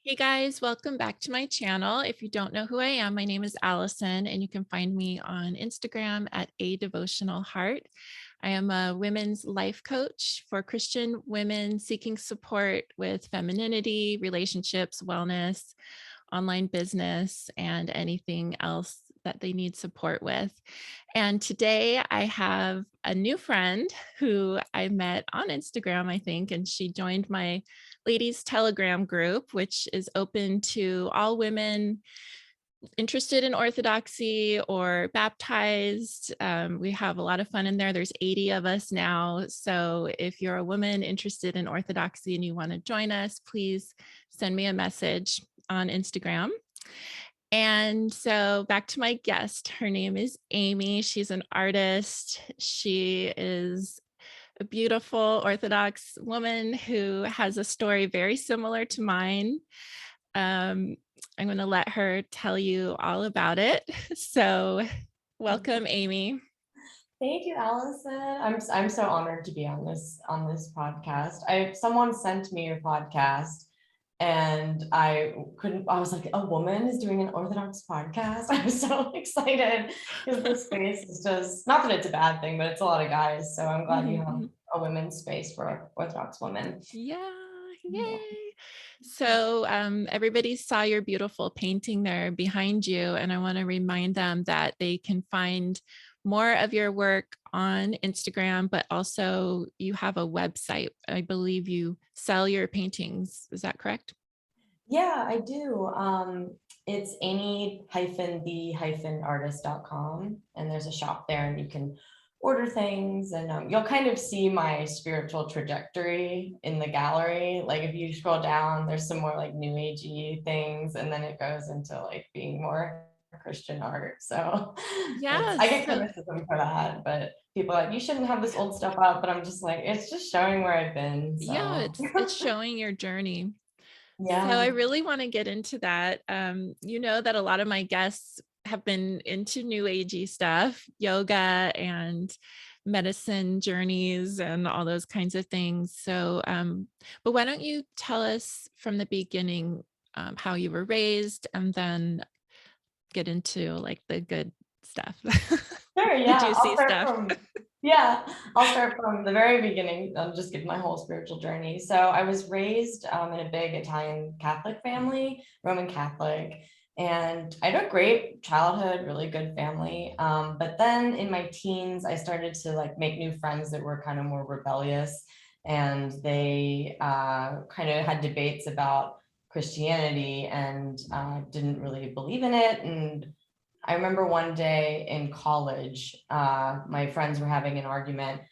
Hey guys, welcome back to my channel. If you don't know who I am, my name is Allison, and you can find me on Instagram at A Devotional Heart. I am a women's life coach for Christian women seeking support with femininity, relationships, wellness, online business, and anything else that they need support with. And today I have a new friend who I met on Instagram, I think, and she joined my ladies Telegram group, which is open to all women interested in Orthodoxy or baptized. We have a lot of fun in there. There's 80 of us now. So if you're a woman interested in Orthodoxy and you want to join us, please send me a message on Instagram. And so back to my guest. Her name is Amy. She's an artist. She is a beautiful Orthodox woman who has a story very similar to mine. I'm going to let her tell you all about it. So welcome, Amy. Thank you, Allison. I'm so honored to be on this podcast. Someone sent me your podcast and I was like, a woman is doing an Orthodox podcast. I was so excited because this space is just, not that it's a bad thing, but it's a lot of guys. So I'm glad you have a women's space for Orthodox women. Yeah, yay. So everybody saw your beautiful painting there behind you, and I want to remind them that they can find more of your work on Instagram, but also you have a website. I believe you sell your paintings. Is that correct? Yeah, I do. It's amy-the-artist.com, and there's a shop there and you can order things, and you'll kind of see my spiritual trajectory in the gallery. Like if you scroll down, there's some more like new agey things, and then it goes into like being more Christian art. So Yes. I get criticism for that, but people are like, you shouldn't have this old stuff up. But I'm just like, it's just showing where I've been. So. Yeah, it's showing your journey. Yeah. So I really want to get into that. You know that a lot of my guests have been into new agey stuff, yoga and medicine journeys and all those kinds of things. So, but why don't you tell us from the beginning how you were raised, and then get into like the good stuff, Sure, the yeah. juicy stuff. I'll start from the very beginning. I'll just give my whole spiritual journey. So I was raised in a big Italian Catholic family, Roman Catholic, and I had a great childhood, really good family. But then in my teens, I started to like make new friends that were kind of more rebellious, and they kind of had debates about Christianity and didn't really believe in it. And I remember one day in college, my friends were having an argument.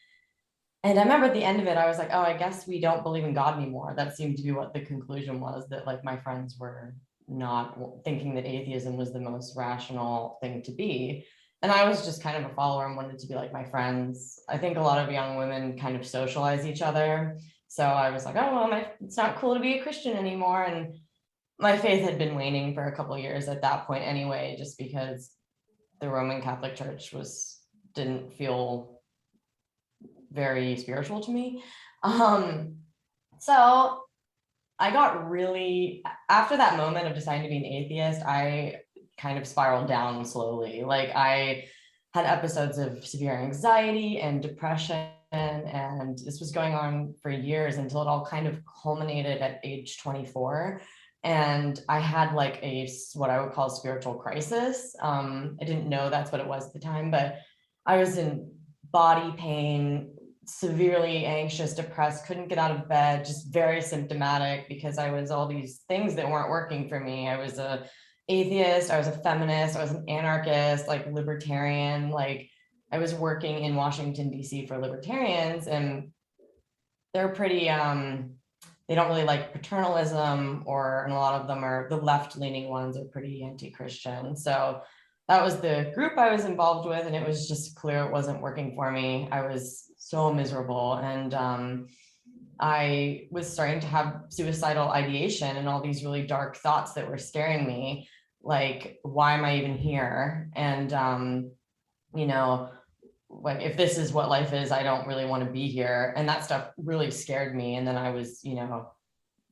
And I remember at the end of it, I was like, oh, I guess we don't believe in God anymore. That seemed to be what the conclusion was, that like my friends were not thinking that atheism was the most rational thing to be. And I was just kind of a follower and wanted to be like my friends. I think a lot of young women kind of socialize each other. So I was like, oh, well, it's not cool to be a Christian anymore. And my faith had been waning for a couple of years at that point anyway, just because the Roman Catholic Church didn't feel very spiritual to me. So I got really, after that moment of deciding to be an atheist, I kind of spiraled down slowly. Like I had episodes of severe anxiety and depression, and this was going on for years until it all kind of culminated at age 24. And I had like what I would call a spiritual crisis. I didn't know that's what it was at the time, but I was in body pain, severely anxious, depressed, couldn't get out of bed, just very symptomatic because I was all these things that weren't working for me. I was a atheist, I was a feminist, I was an anarchist, like libertarian, like I was working in Washington, D.C. for libertarians, and they're pretty, they don't really like paternalism, and a lot of them are, the left-leaning ones are pretty anti-Christian. So that was the group I was involved with, and it was just clear it wasn't working for me. I was so miserable, and I was starting to have suicidal ideation and all these really dark thoughts that were scaring me, like, why am I even here? And like, if this is what life is, I don't really want to be here. And that stuff really scared me. And then I was,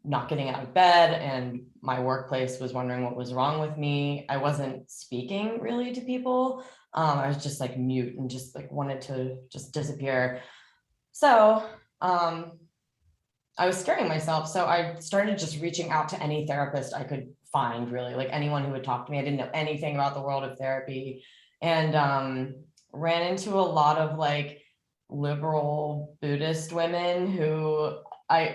not getting out of bed, and my workplace was wondering what was wrong with me. I wasn't speaking really to people. I was just like mute and just like wanted to just disappear. So I was scaring myself. So I started just reaching out to any therapist I could find, really, like anyone who would talk to me. I didn't know anything about the world of therapy, and ran into a lot of like liberal Buddhist women who I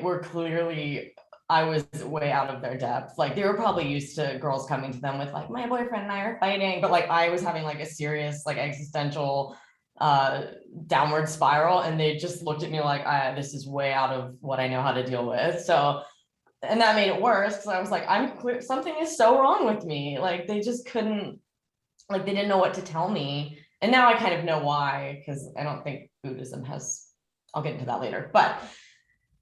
was way out of their depth. Like they were probably used to girls coming to them with like, my boyfriend and I are fighting, but like I was having like a serious like existential downward spiral, and they just looked at me like, this is way out of what I know how to deal with. So, and that made it worse because I was like, something is so wrong with me. Like they just couldn't, like they didn't know what to tell me. And now I kind of know why, because I don't think Buddhism has, I'll get into that later. But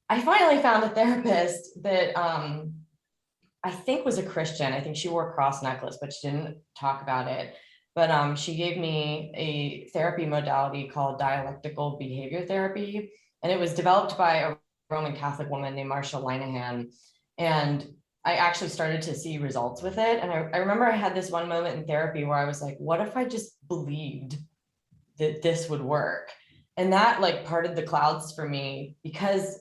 I finally found a therapist that I think was a Christian. I think she wore a cross necklace, but she didn't talk about it. But she gave me a therapy modality called dialectical behavior therapy. And it was developed by a Roman Catholic woman named Marcia Linehan. And I actually started to see results with it. And I remember I had this one moment in therapy where I was like, what if I just believed that this would work? And that like parted the clouds for me, because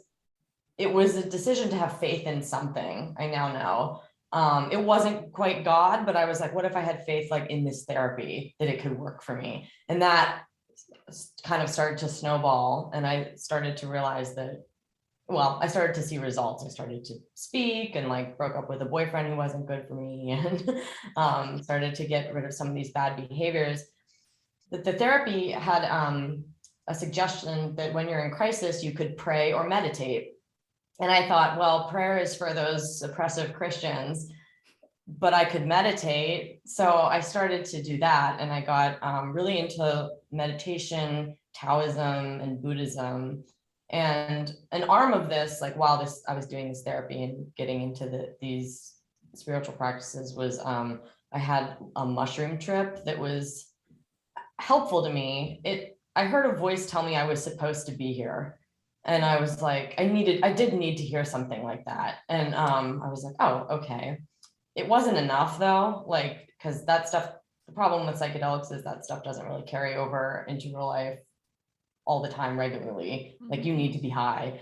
it was a decision to have faith in something. I now know. It wasn't quite God, but I was like, what if I had faith like in this therapy that it could work for me? And that kind of started to snowball. And I started to realize that, well, I started to see results. I started to speak and like broke up with a boyfriend who wasn't good for me, and started to get rid of some of these bad behaviors. The therapy had a suggestion that when you're in crisis, you could pray or meditate. And I thought, well, prayer is for those oppressive Christians, but I could meditate. So I started to do that. And I got really into meditation, Taoism, and Buddhism. And an arm of this, like while I was doing this therapy and getting into these spiritual practices, was I had a mushroom trip that was helpful to me. I heard a voice tell me I was supposed to be here. And I was like, I did need to hear something like that. And I was like, oh, okay. It wasn't enough though, like, because that stuff, the problem with psychedelics is that stuff doesn't really carry over into real life all the time regularly. Like you need to be high,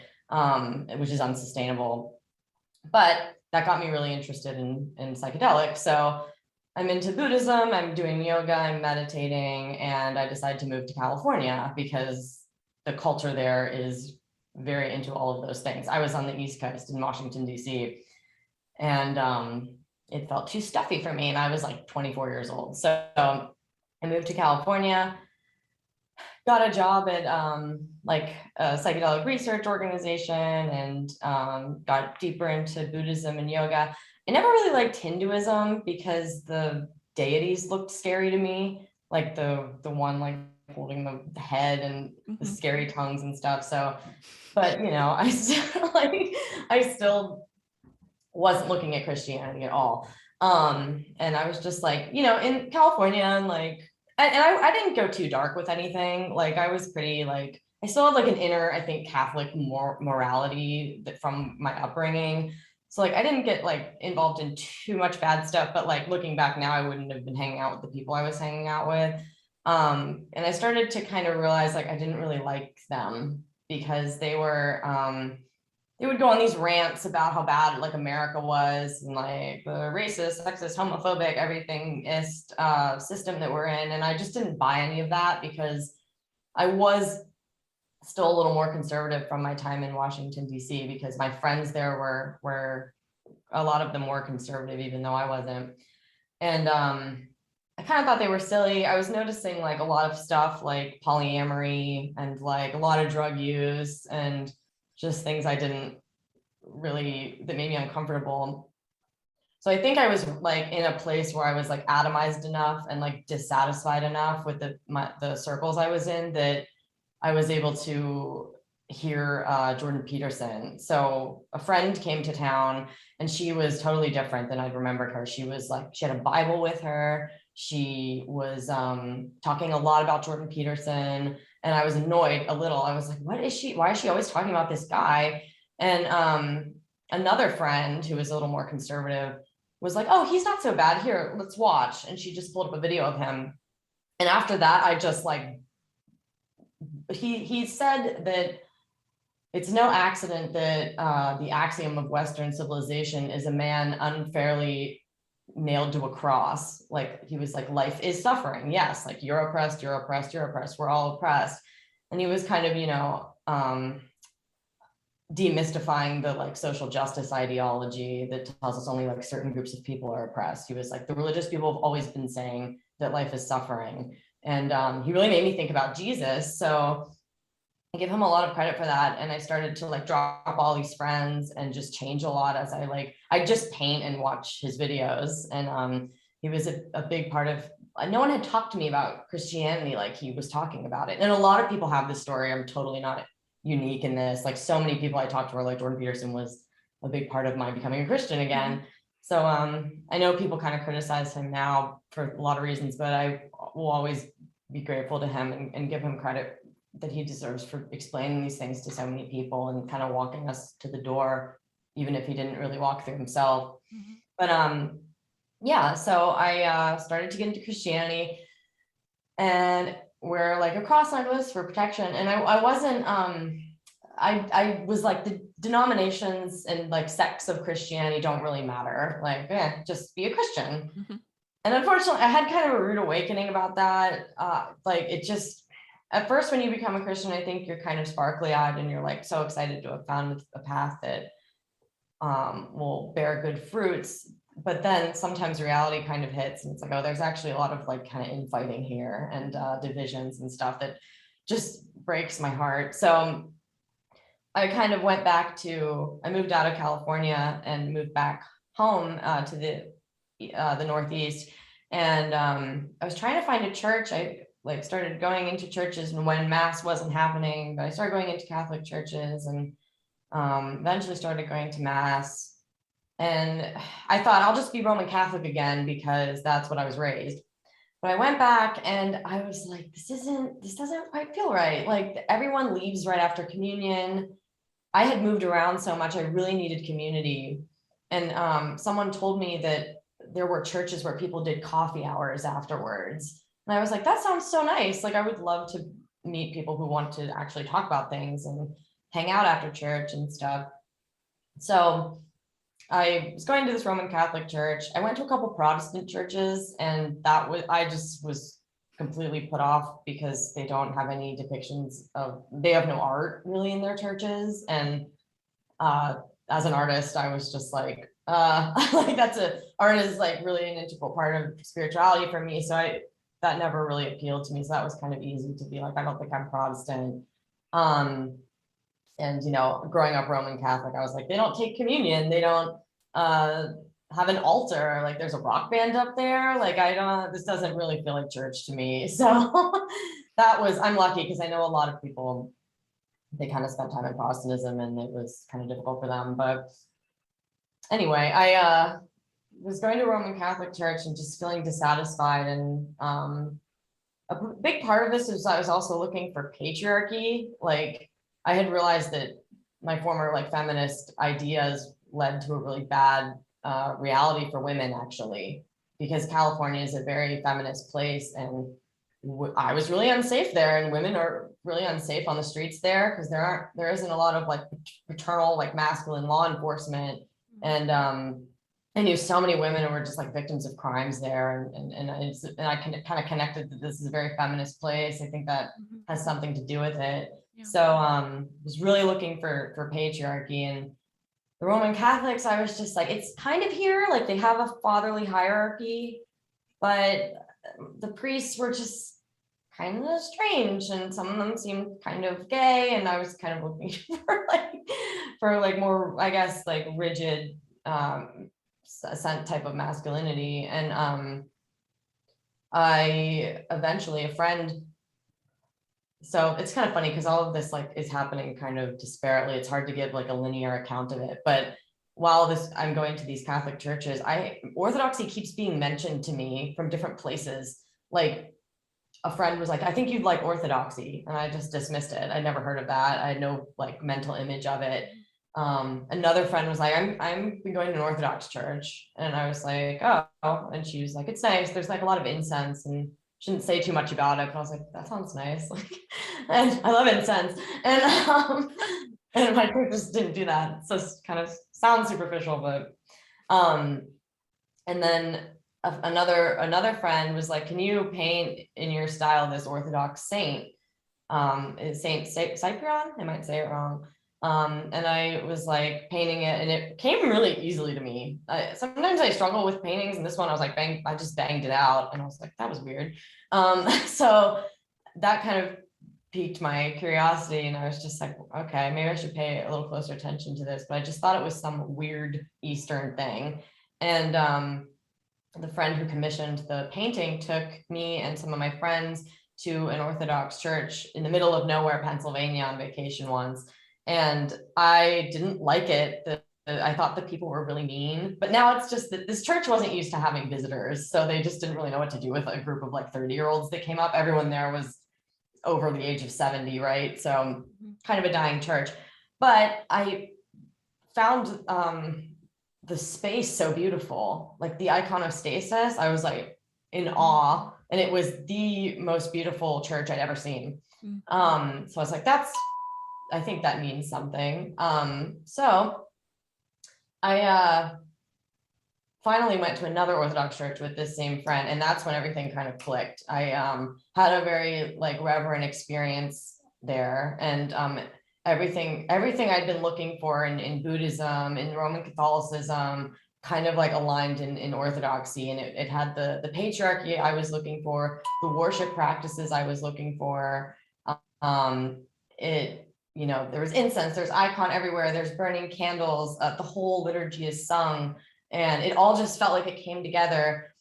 which is unsustainable. But that got me really interested in psychedelics. So I'm into Buddhism, I'm doing yoga, I'm meditating, and I decided to move to California because the culture there is very into all of those things. I was on the East Coast in Washington, D.C., and it felt too stuffy for me. And I was like 24 years old. So I moved to California, got a job at like a psychedelic research organization, and got deeper into Buddhism and yoga. I never really liked Hinduism because the deities looked scary to me, like the one like holding the head and the scary tongues and stuff. So, but you know, I still wasn't looking at Christianity at all. And I was just like, you know, in California, and like, and I didn't go too dark with anything. Like I was pretty like, I still had like an inner, I think, Catholic morality that from my upbringing. So like, I didn't get like involved in too much bad stuff, but like looking back now, I wouldn't have been hanging out with the people I was hanging out with. And I started to kind of realize like I didn't really like them because they would go on these rants about how bad like America was, and like the racist, sexist, homophobic, everythingist system that we're in. And I just didn't buy any of that because I was still a little more conservative from my time in Washington, D.C., because my friends there were a lot of them were conservative, even though I wasn't. And I kind of thought they were silly. I was noticing like a lot of stuff like polyamory and like a lot of drug use and just things that made me uncomfortable. So I think I was like in a place where I was like atomized enough and like dissatisfied enough with the circles I was in that I was able to hear Jordan Peterson. So a friend came to town and she was totally different than I'd remembered her. She was like, she had a Bible with her. She was talking a lot about Jordan Peterson, and I was annoyed a little. I was like, why is she always talking about this guy? And another friend who was a little more conservative was like, oh, he's not so bad. Here, let's watch. And she just pulled up a video of him. And after that, I just like, he said that it's no accident that the axiom of Western civilization is a man unfairly nailed to a cross. Like he was like, life is suffering. Yes, like you're oppressed, you're oppressed, you're oppressed. We're all oppressed. And he was kind of, demystifying the like social justice ideology that tells us only like certain groups of people are oppressed. He was like, the religious people have always been saying that life is suffering. And he really made me think about Jesus. So I give him a lot of credit for that. And I started to like drop all these friends and just change a lot as I just paint and watch his videos. And he was a big part of, no one had talked to me about Christianity like he was talking about it. And a lot of people have this story. I'm totally not unique in this. Like so many people I talked to were like, Jordan Peterson was a big part of my becoming a Christian again. So I know people kind of criticize him now for a lot of reasons, but I will always be grateful to him and give him credit that he deserves for explaining these things to so many people and kind of walking us to the door, even if he didn't really walk through himself. But yeah, so I started to get into Christianity, and where like a cross sign was for protection. And I wasn't, I was like, the denominations and like sects of Christianity don't really matter. Like, just be a Christian. And unfortunately, I had kind of a rude awakening about that. Like it just, at first, when you become a Christian, I think you're kind of sparkly-eyed and you're like so excited to have found a path that will bear good fruits. But then sometimes reality kind of hits and it's like, oh, there's actually a lot of like kind of infighting here and divisions and stuff that just breaks my heart. So I kind of went back I moved out of California and moved back home to the Northeast. And I was trying to find a church. I like started going into churches, and when mass wasn't happening, but I started going into Catholic churches and eventually started going to mass. And I thought I'll just be Roman Catholic again because that's what I was raised. But I went back and I was like, this doesn't quite feel right. Like everyone leaves right after communion. I had moved around so much, I really needed community. And someone told me that there were churches where people did coffee hours afterwards. And I was like, that sounds so nice. Like I would love to meet people who want to actually talk about things and hang out after church and stuff. So I was going to this Roman Catholic church. I went to a couple Protestant churches, and I just was completely put off because they don't have any depictions they have no art really in their churches. And as an artist, I was just like, like art is like really an integral part of spirituality for me. So that never really appealed to me. So that was kind of easy to be like, I don't think I'm Protestant. And, growing up Roman Catholic, I was like, they don't take communion. They don't have an altar. Like there's a rock band up there. Like this doesn't really feel like church to me. So I'm lucky because I know a lot of people, they kind of spent time in Protestantism and it was kind of difficult for them. But anyway, I was going to Roman Catholic Church and just feeling dissatisfied. And a big part of this is I was also looking for patriarchy. Like I had realized that my former like feminist ideas led to a really bad reality for women, actually, because California is a very feminist place. And I was really unsafe there, and women are really unsafe on the streets there because there isn't a lot of like paternal, like masculine law enforcement. And I knew so many women who were just like victims of crimes there, and I kind of connected that this is a very feminist place. I think that has something to do with it. Yeah. So was really looking for patriarchy. And the Roman Catholics, I was just like, it's kind of here, like they have a fatherly hierarchy, but the priests were just kind of strange, and some of them seemed kind of gay, and I was kind of looking for more, I guess, like rigid type of masculinity. And I eventually, a friend, so it's kind of funny because all of this like is happening kind of disparately. It's hard to give like a linear account of it, but while I'm going to these Catholic churches, Orthodoxy keeps being mentioned to me from different places. Like a friend was like, I think you'd like Orthodoxy. And I just dismissed it. I never heard of that. I had no like mental image of it. Another friend was like, I'm going to an Orthodox church. And I was like, oh, and she was like, it's nice. There's like a lot of incense and shouldn't say too much about it. But I was like, that sounds nice. Like, and I love incense. And my church just didn't do that. So it's kind of sounds superficial, but, and then another friend was like, can you paint in your style this Orthodox saint? Is Saint Cyprian? I might say it wrong. And I was like painting it, and it came really easily to me. Sometimes I struggle with paintings, and this one I was like, I just banged it out, and I was like, that was weird. So that kind of piqued my curiosity, and I was just like, okay, maybe I should pay a little closer attention to this. But I just thought it was some weird Eastern thing. And the friend who commissioned the painting took me and some of my friends to an Orthodox church in the middle of nowhere, Pennsylvania, on vacation once. And I didn't like it. I thought the people were really mean, but now it's just that this church wasn't used to having visitors. So they just didn't really know what to do with a group of like 30-year-olds that came up. Everyone there was over the age of 70, right? So kind of a dying church. But I found the space so beautiful, like the iconostasis. I was like in awe, and it was the most beautiful church I'd ever seen. So I was like, I think that means something. So I finally went to another Orthodox church with this same friend, and that's when everything kind of clicked. I had a very like reverent experience there, and everything I'd been looking for in Buddhism, in Roman Catholicism, kind of like aligned in Orthodoxy, and it had the patriarchy I was looking for, the worship practices I was looking for. There was incense, there's icon everywhere, there's burning candles, the whole liturgy is sung, and it all just felt like it came together.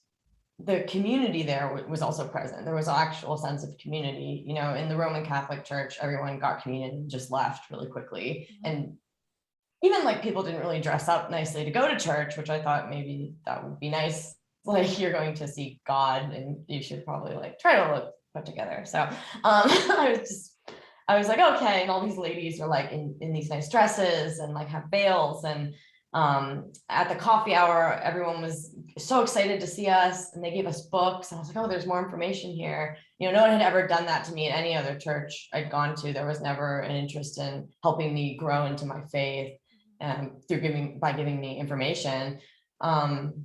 The community there was also present. There was an actual sense of community. In the Roman Catholic Church, everyone got communion and just left really quickly. And even like people didn't really dress up nicely to go to church, which I thought maybe that would be nice. Like, you're going to see God, and you should probably like try to look put together. So I was like, okay. And all these ladies are like in these nice dresses and like have veils. And at the coffee hour, everyone was so excited to see us, and they gave us books. And I was like, oh, there's more information here. No one had ever done that to me at any other church I'd gone to. There was never an interest in helping me grow into my faith by giving me information.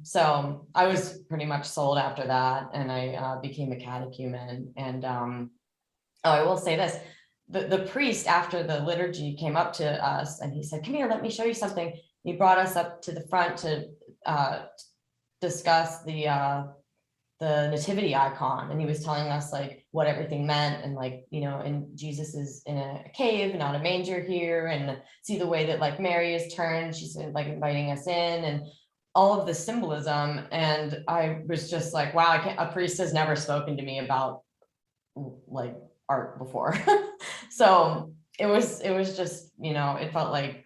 So I was pretty much sold after that, and I became a catechumen. And I will say this. The priest after the liturgy came up to us, and he said, come here, let me show you something. He brought us up to the front to discuss the nativity icon, and he was telling us like what everything meant, and like, and Jesus is in a cave, not a manger here, and see the way that like Mary is turned, she's like inviting us in, and all of the symbolism. And I was just like, wow, a priest has never spoken to me about like art before. So it was just, it felt like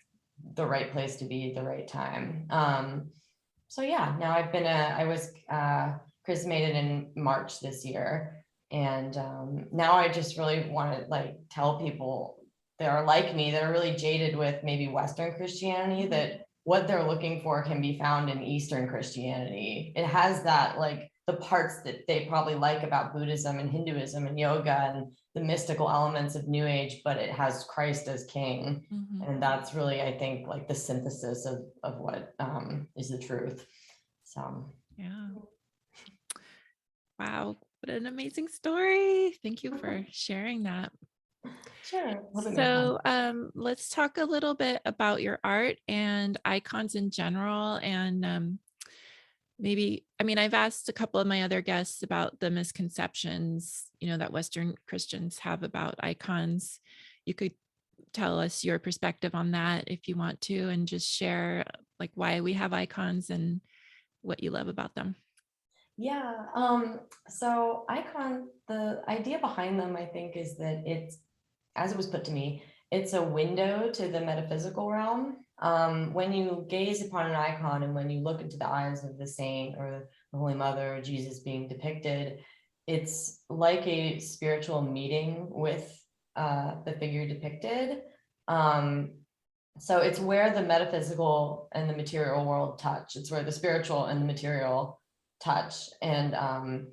the right place to be at the right time. So yeah, now I was chrismated in March this year, and now I just really want to like tell people that are like me, that are really jaded with maybe Western Christianity, that what they're looking for can be found in Eastern Christianity. It has that like the parts that they probably like about Buddhism and Hinduism and yoga and the mystical elements of New Age, but it has Christ as king. And that's really, I think, like the synthesis of what is the truth. So yeah. Wow, what an amazing story. Thank you for sharing that. Sure. So let's talk a little bit about your art and icons in general. And I've asked a couple of my other guests about the misconceptions, that Western Christians have about icons. You could tell us your perspective on that if you want to, and just share like why we have icons and what you love about them. Yeah. So the idea behind them, I think, is that it's, as it was put to me, it's a window to the metaphysical realm. When you gaze upon an icon, and when you look into the eyes of the saint or the Holy Mother, or Jesus being depicted, it's like a spiritual meeting with the figure depicted. So it's where the metaphysical and the material world touch. It's where the spiritual and the material touch. And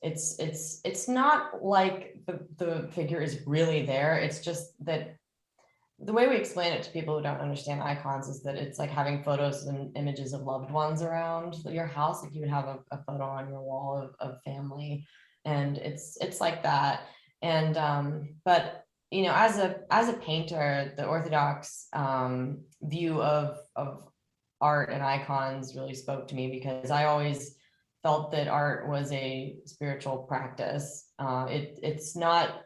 it's not like the figure is really there. It's just that the way we explain it to people who don't understand icons is that it's like having photos and images of loved ones around your house. Like you would have a photo on your wall of family, and it's like that. And but you know, as a painter, the Orthodox view of art and icons really spoke to me, because I always felt that art was a spiritual practice. It's not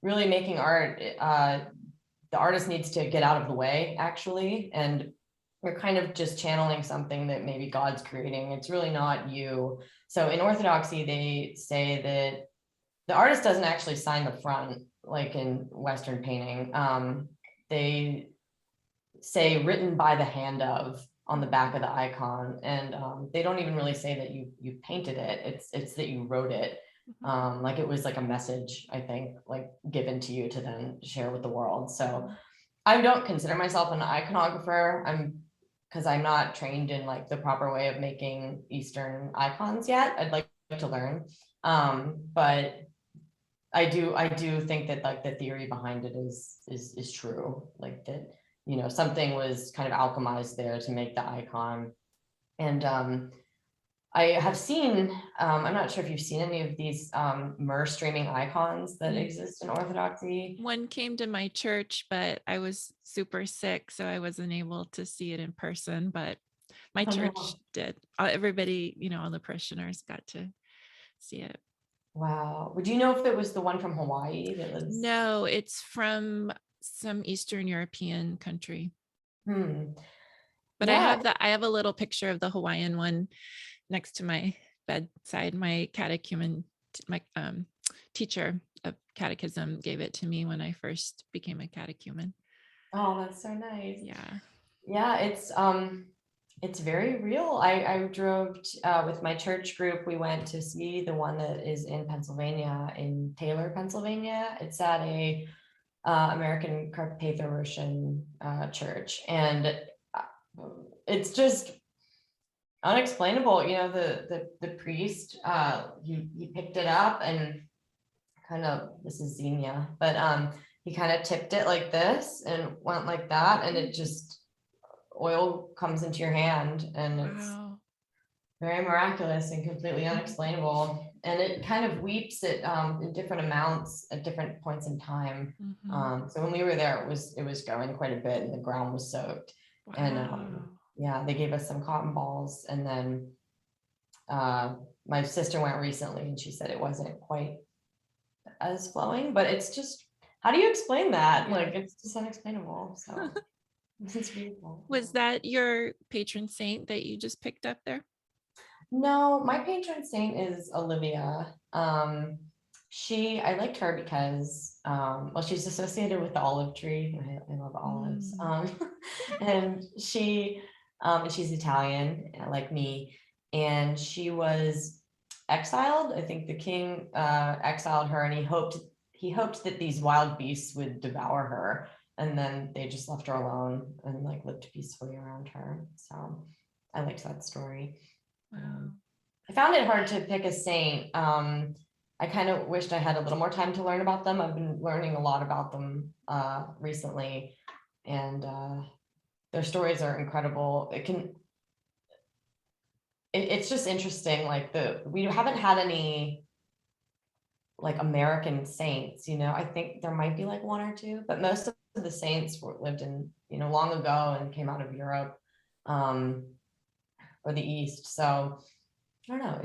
really making art. The artist needs to get out of the way, actually, and you're kind of just channeling something that maybe God's creating. It's really not you. So in Orthodoxy, they say that the artist doesn't actually sign the front, like in Western painting. They say written by the hand of on the back of the icon, and they don't even really say that you painted it. It's that you wrote it. Like it was like a message, I think, like given to you to then share with the world. So I don't consider myself an iconographer. Because I'm not trained in like the proper way of making Eastern icons yet. I'd like to learn. But I do think that like the theory behind it is true. Like that, you know, something was kind of alchemized there to make the icon. And I have seen, I'm not sure if you've seen any of these myrrh streaming icons that exist in Orthodoxy. One came to my church, but I was super sick, so I wasn't able to see it in person, but my church did. Everybody, you know, all the parishioners got to see it. Wow. Would you know if it was the one from Hawaii that was? No, it's from some Eastern European country. But Yeah. I have a little picture of the Hawaiian one next to my bedside. My catechumen, my teacher of catechism gave it to me when I first became a catechumen. Oh, that's so nice. Yeah. Yeah, it's very real. I drove with my church group. We went to see the one that is in Pennsylvania, in Taylor, Pennsylvania. It's at a American Carpatho-Roshan church, and it's just unexplainable. You know, the priest he picked it up and kind of, this is Xenia, but he kind of tipped it like this and went like that, and it just, oil comes into your hand, and it's very miraculous and completely unexplainable. And it kind of weeps it in different amounts at different points in time. So when we were there, it was going quite a bit, and the ground was soaked. Wow. And yeah, they gave us some cotton balls, and then my sister went recently, and she said it wasn't quite as flowing, but it's just, how do you explain that? Like, it's just unexplainable. So it's beautiful. Was that your patron saint that you just picked up there? No, my patron saint is Olivia. I liked her because, well, she's associated with the olive tree. I love olives. And she's Italian, like me, and she was exiled. I think the king exiled her, and he hoped that these wild beasts would devour her, and then they just left her alone and like lived peacefully around her. So I liked that story. Wow. I found it hard to pick a saint. I kind of wished I had a little more time to learn about them. I've been learning a lot about them recently, and their stories are incredible. It's just interesting. Like we haven't had any like American saints, you know. I think there might be like one or two, but most of the saints lived in, you know, long ago and came out of Europe or the East. So I don't know,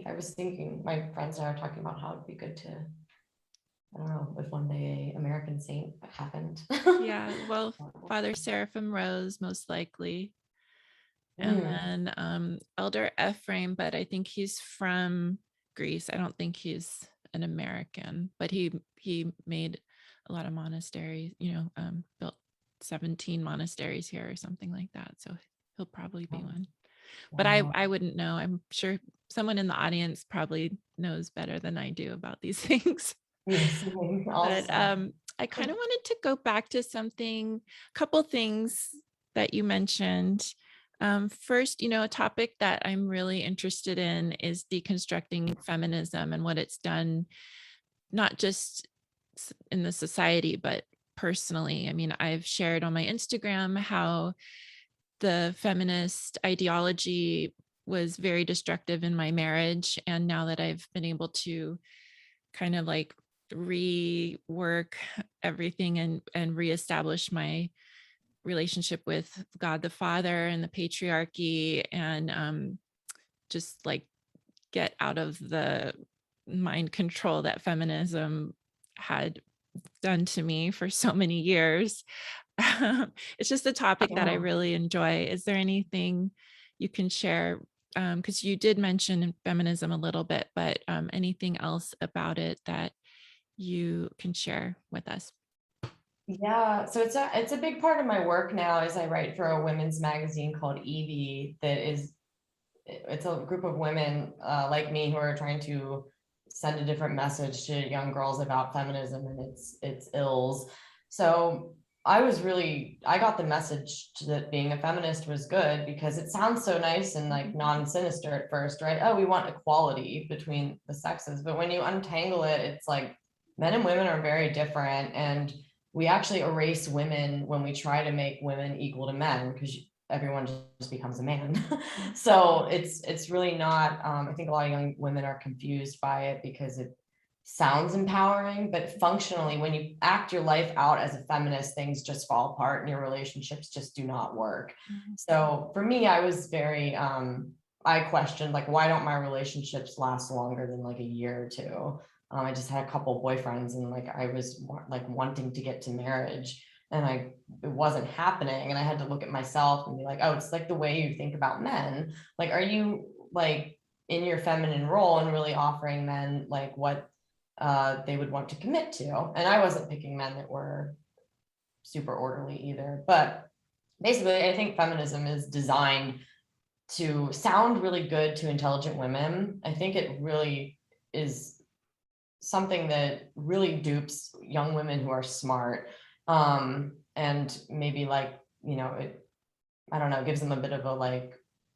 I was thinking, my friends and I were talking about how it'd be good to, I don't know, if one day American saint happened. Yeah, well, Father Seraphim Rose, most likely. And then Elder Ephraim, but I think he's from Greece. I don't think he's an American, but he made a lot of monasteries, you know, built 17 monasteries here or something like that. So he'll probably be one. But I wouldn't know. I'm sure someone in the audience probably knows better than I do about these things. Yes. But I kind of wanted to go back to a couple things that you mentioned. First, a topic that I'm really interested in is deconstructing feminism and what it's done, not just in the society, but personally. I mean, I've shared on my Instagram how the feminist ideology was very destructive in my marriage. And now that I've been able to kind of like rework everything and reestablish my relationship with God the Father and the patriarchy, and just like get out of the mind control that feminism had done to me for so many years. It's just a topic that I Yeah. really enjoy. Is there anything you can share? Because you did mention feminism a little bit, but anything else about it that you can share with us? Yeah, so it's a big part of my work now is I write for a women's magazine called Evie it's a group of women like me who are trying to send a different message to young girls about feminism and its ills. So I got the message that being a feminist was good because it sounds so nice and like non-sinister at first, right? Oh, we want equality between the sexes. But when you untangle it, it's like men and women are very different. And we actually erase women when we try to make women equal to men because everyone just becomes a man. So it's really not, I think a lot of young women are confused by it because it sounds empowering, but functionally, when you act your life out as a feminist, things just fall apart and your relationships just do not work. So for me, I was very, I questioned like, why don't my relationships last longer than like a year or two? I just had a couple boyfriends and like, I was like wanting to get to marriage and it wasn't happening. And I had to look at myself and be like, oh, it's like the way you think about men. Like, are you like in your feminine role and really offering men like what they would want to commit to? And I wasn't picking men that were super orderly either. But basically, I think feminism is designed to sound really good to intelligent women. I think it really is something that really dupes young women who are smart, and maybe like, I don't know, gives them a bit of a like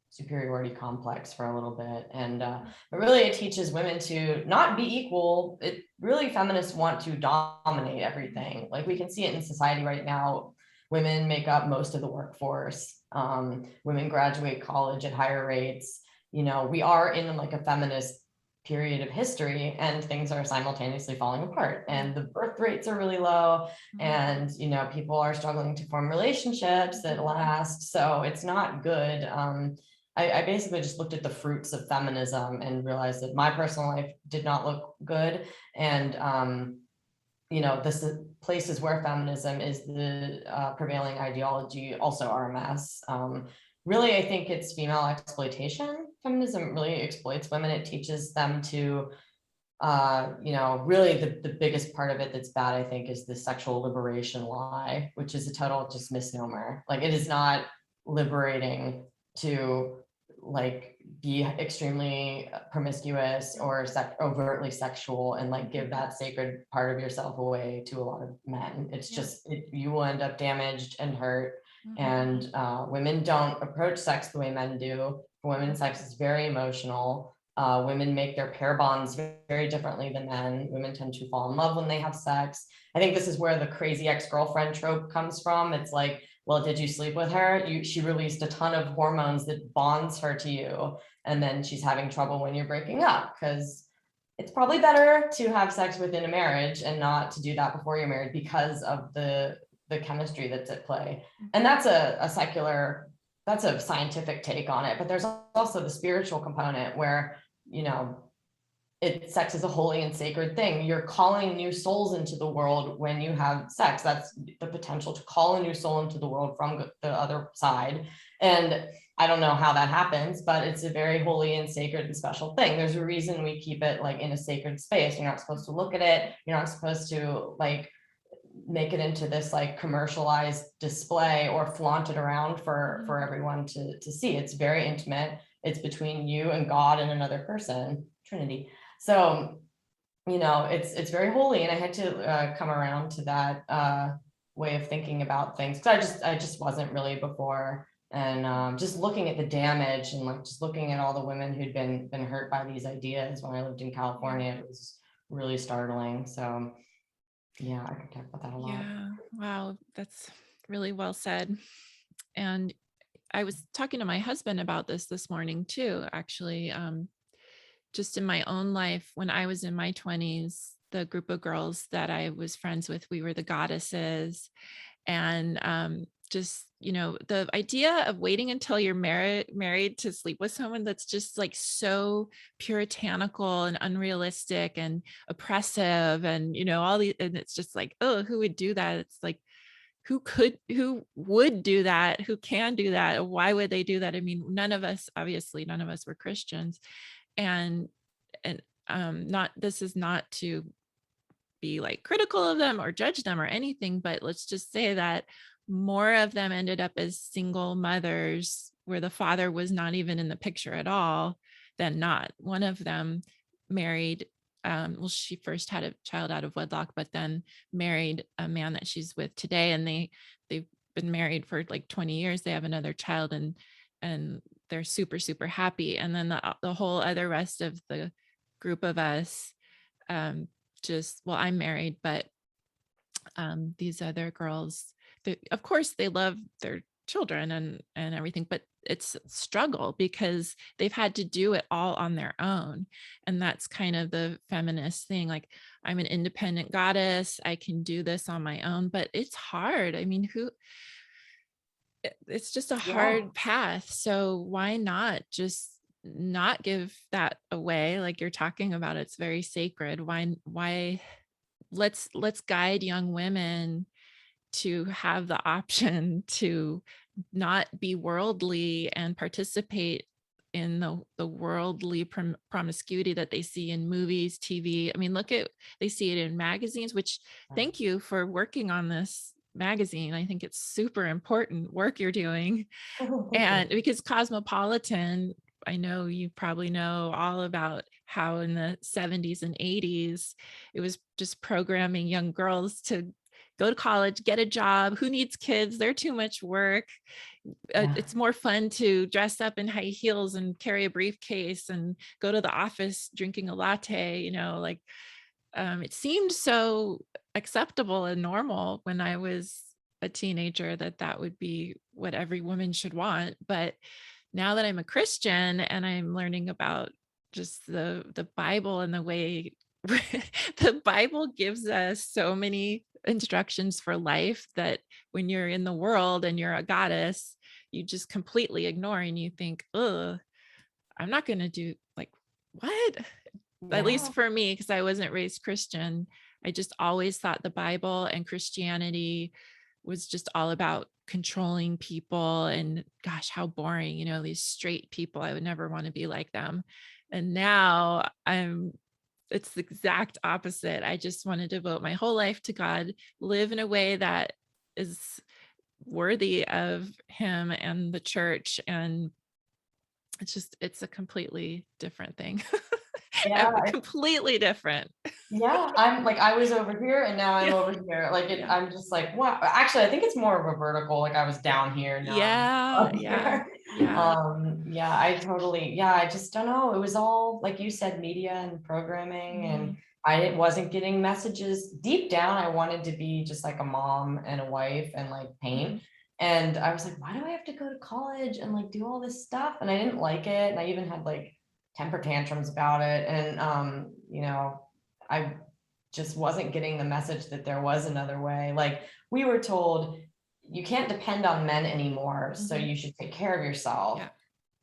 superiority complex for a little bit. And but really it teaches women to not be equal. It really, feminists want to dominate everything. Like we can see it in society right now. Women make up most of the workforce. Women graduate college at higher rates. We are in like a feminist period of history and things are simultaneously falling apart and the birth rates are really low and people are struggling to form relationships that last, so it's not good. I basically just looked at the fruits of feminism and realized that my personal life did not look good, and this places where feminism is the prevailing ideology also are a mess. Really, I think it's female exploitation. Feminism really exploits women. It teaches them to, really the biggest part of it that's bad, I think, is the sexual liberation lie, which is a total just misnomer. Like it is not liberating to like be extremely promiscuous or overtly sexual and like give that sacred part of yourself away to a lot of men. It's just, you will end up damaged and hurt. And women don't approach sex the way men do. For women, sex is very emotional. Women make their pair bonds very differently than men. Women tend to fall in love when they have sex. I think this is where the crazy ex-girlfriend trope comes from. It's like, well, did you sleep with her? She released a ton of hormones that bonds her to you. And then she's having trouble when you're breaking up because it's probably better to have sex within a marriage and not to do that before you're married because of the chemistry that's at play. And that's a scientific take on it. But there's also the spiritual component where, sex is a holy and sacred thing. You're calling new souls into the world when you have sex. That's the potential to call a new soul into the world from the other side. And I don't know how that happens, but it's a very holy and sacred and special thing. There's a reason we keep it like in a sacred space. You're not supposed to look at it. You're not supposed to like make it into this like commercialized display or flaunt it around for everyone to see. It's very intimate. It's between you and God and another person, Trinity. So it's very holy, and I had to come around to that way of thinking about things, because I just wasn't really before. And just looking at the damage, and like just looking at all the women who'd been hurt by these ideas when I lived in California, it was really startling. So yeah, I can talk about that a lot. Yeah. Wow. That's really well said. And I was talking to my husband about this morning too, actually. Just in my own life, when I was in my 20s, the group of girls that I was friends with, we were the goddesses. And just, the idea of waiting until you're married to sleep with someone, that's just like so puritanical and unrealistic and oppressive, and all these, and it's just like, oh, who would do that? It's like, who would do that? Who can do that? Why would they do that? I mean, none of us were Christians. And not, this is not to be like critical of them or judge them or anything, but let's just say that more of them ended up as single mothers where the father was not even in the picture at all than not. One of them married, well, she first had a child out of wedlock, but then married a man that she's with today, and they've been married for like 20 years. They have another child, and they're super, super happy. And then the whole other rest of the group of us, well, I'm married, but these other girls, of course they love their children and everything, but it's a struggle because they've had to do it all on their own. And that's kind of the feminist thing, like, I'm an independent goddess, I can do this on my own, but it's hard. I mean, it's just a Yeah. hard path. So why not just not give that away? Like you're talking about, it's very sacred. Why let's guide young women to have the option to not be worldly and participate in the worldly promiscuity that they see in movies, TV. I mean, they see it in magazines, which, thank you for working on this magazine. I think it's super important work you're doing. Thank And you. because Cosmopolitan, I know you probably know all about how in the 70s and 80s, it was just programming young girls to go to college, get a job. Who needs kids? They're too much work. Yeah. It's more fun to dress up in high heels and carry a briefcase and go to the office drinking a latte, like it seemed so acceptable and normal when I was a teenager that would be what every woman should want. But now that I'm a Christian and I'm learning about just the Bible and the way the Bible gives us so many instructions for life that when you're in the world and you're a goddess, you just completely ignore, and you think, oh, I'm not going to do, like, what? At Yeah. least for me, because I wasn't raised Christian, I just always thought the Bible and Christianity was just all about controlling people. And gosh, how boring, these straight people. I would never want to be like them. And now it's the exact opposite. I just want to devote my whole life to God, live in a way that is worthy of Him and the church. And it's a completely different thing. Yeah. Completely different. Yeah, I'm like, I was over here and now I'm Yeah. over here. Like Yeah. I'm just like, wow. Actually, I think it's more of a vertical. Like I was down here, now I'm Yeah. up Yeah. here. Yeah. Yeah, I just don't know. It was all, like you said, media and programming, and Mhm. I wasn't getting messages. Deep down, I wanted to be just like a mom and a wife and like paint. Mhm. And I was like, why do I have to go to college and like do all this stuff? And I didn't like it. And I even had like temper tantrums about it. And I just wasn't getting the message that there was another way. Like we were told, you can't depend on men anymore, so Mhm. you should take care of yourself. Yeah.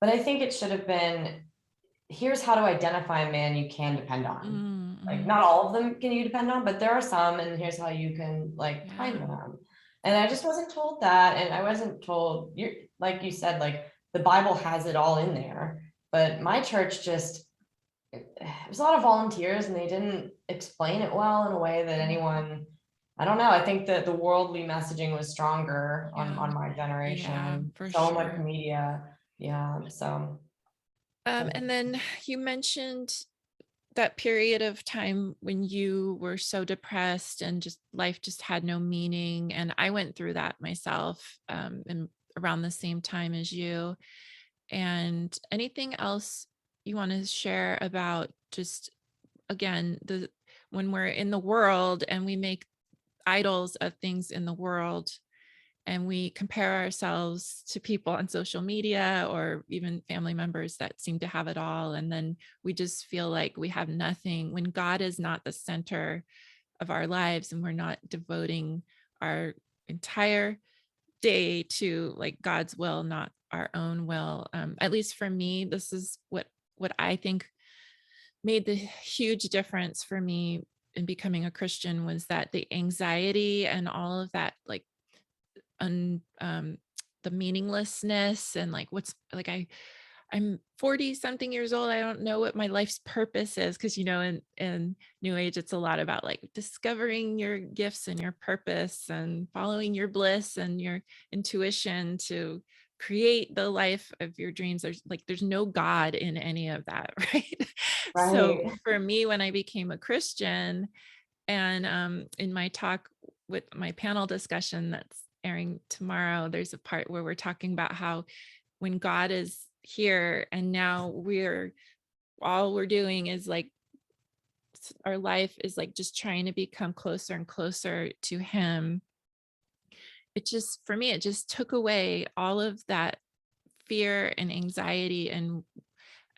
But I think it should have been, here's how to identify a man you can depend on. Like Mhm. not all of them can you depend on, but there are some, and here's how you can like find Yeah. them. And I just wasn't told that. And I wasn't told, you're like you said, like the Bible has it all in there. But my church just, it was a lot of volunteers, and they didn't explain it well in a way that Mhm. anyone, I don't know. I think that the worldly messaging was stronger Yeah. on my Yeah, generation. for So much sure. media. Yeah. So And then you mentioned that period of time when you were so depressed and just life just had no meaning. And I went through that myself, and around the same time as you. And anything else you want to share about just, again, when we're in the world and we make idols of things in the world, and we compare ourselves to people on social media or even family members that seem to have it all, and then we just feel like we have nothing when God is not the center of our lives, and we're not devoting our entire day to like God's will, not our own will. At least for me, this is what I think made the huge difference for me in becoming a Christian, was that the anxiety and all of that, like the meaninglessness, and like what's like I'm 40 something years old. I don't know what my life's purpose is, because in New Age it's a lot about like discovering your gifts and your purpose and following your bliss and your intuition to create the life of your dreams. There's no God in any of that, right? So Right. for me, when I became a Christian, and in my talk with my panel discussion that's airing tomorrow, there's a part where we're talking about how when God is here and now all we're doing is like our life is like just trying to become closer and closer to him. It just, for me, it just took away all of that fear and anxiety and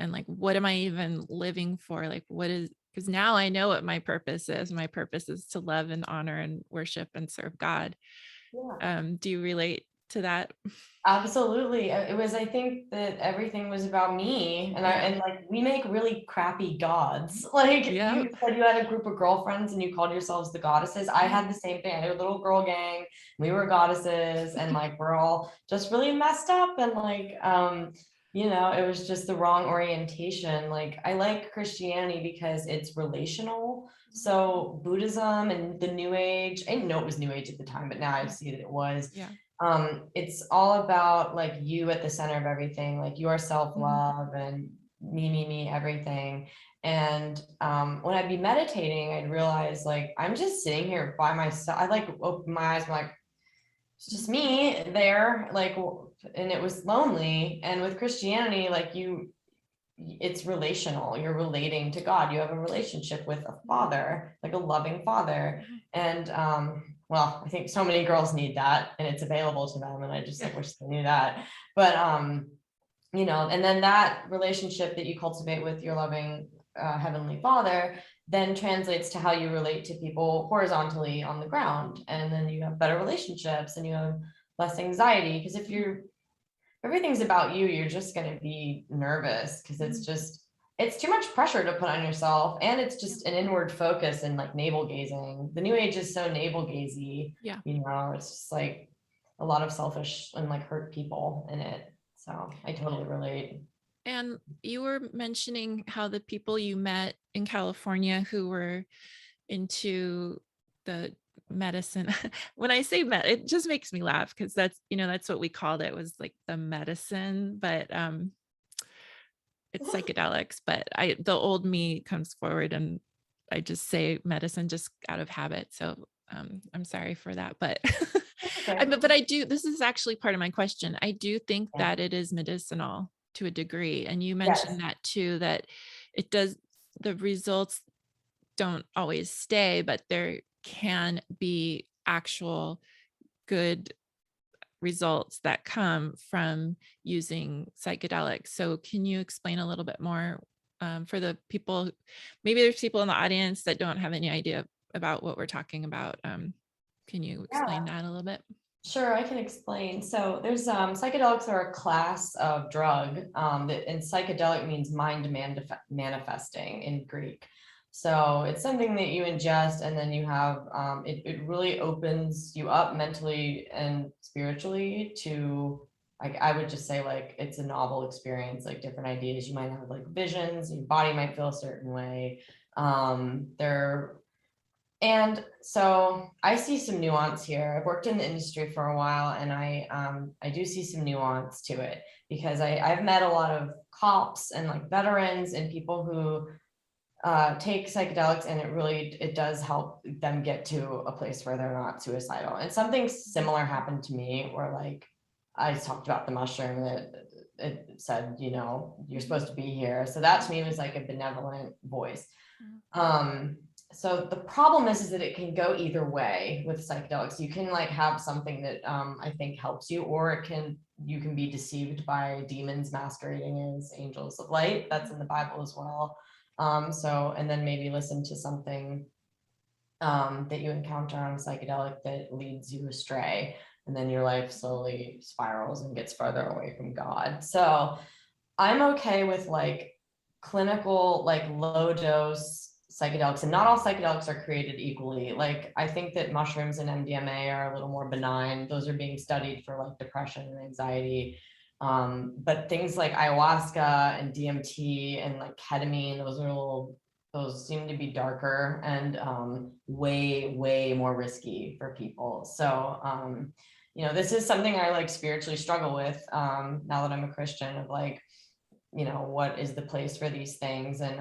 like, what am I even living for? Like, what is, because now I know what my purpose is. My purpose is to love and honor and worship and serve God. Yeah. Do you relate to that? Absolutely. It was, I think that everything was about me, and Yeah. like we make really crappy gods. Like Yeah. you said, you had a group of girlfriends and you called yourselves the goddesses. I had the same thing. I had a little girl gang. We were goddesses, and like we're all just really messed up, and like it was just the wrong orientation. Like I like Christianity because it's relational. So Buddhism and the New Age, I didn't know it was New Age at the time, but now I see that it was. Yeah. It's all about like you at the center of everything, like your self-love and me, everything. And when I'd be meditating, I'd realize like I'm just sitting here by myself. I like open my eyes, I'm like, it's just me there, like, and it was lonely. And with Christianity, like it's relational. You're relating to God. You have a relationship with a father, like a loving father. And well, I think so many girls need that, and it's available to them. And I just like wish they knew that. But and then that relationship that you cultivate with your loving heavenly father then translates to how you relate to people horizontally on the ground. And then you have better relationships and you have less anxiety, because if everything's about you, you're just going to be nervous, because it's too much pressure to put on yourself, and it's just an inward focus and like navel gazing. The New Age is so navel gazy. Yeah. It's just like a lot of selfish and like hurt people in it. So I totally relate. And you were mentioning how the people you met in California who were into the medicine, when I say it just makes me laugh, because that's what we called it, was like the medicine, but it's psychedelics. But the old me comes forward and I just say medicine just out of habit. So I'm sorry for that, but Okay. but I do, this is actually part of my question. I do think Yeah. that it is medicinal to a degree. And you Yes. mentioned that too, that it does, the results don't always stay, but there can be actual good results that come from using psychedelics. So can you explain a little bit more for the people, maybe there's people in the audience that don't have any idea about what we're talking about. Can you explain that a little bit? Sure, I can explain. So there's psychedelics are a class of drug, and psychedelic means mind manifesting in Greek. So it's something that you ingest, and then you have it really opens you up mentally and spiritually to, like, I would just say, like, it's a novel experience, like different ideas. You might have like visions, your body might feel a certain way. There And so I see some nuance here. I've worked in the industry for a while, and I do see some nuance to it, because I've met a lot of cops and like veterans and people who take psychedelics, and it does help them get to a place where they're not suicidal. And something similar happened to me, where like I talked about the mushroom that it said, you know, you're supposed to be here. So that to me was like a benevolent voice. So the problem is that it can go either way with psychedelics. You can like have something that I think helps you, or you can be deceived by demons masquerading as angels of light. That's in the Bible as well. And then maybe listen to something that you encounter on a psychedelic that leads you astray, and then your life slowly spirals and gets farther away from God. So I'm okay with like clinical, like low dose psychedelics, and not all psychedelics are created equally. Like I think that mushrooms and MDMA are a little more benign. Those are being studied for like depression and anxiety. But things like ayahuasca and DMT and like ketamine, those seem to be darker and way, way more risky for people. So, you know, this is something I like spiritually struggle with now that I'm a Christian, of like, you know, what is the place for these things? And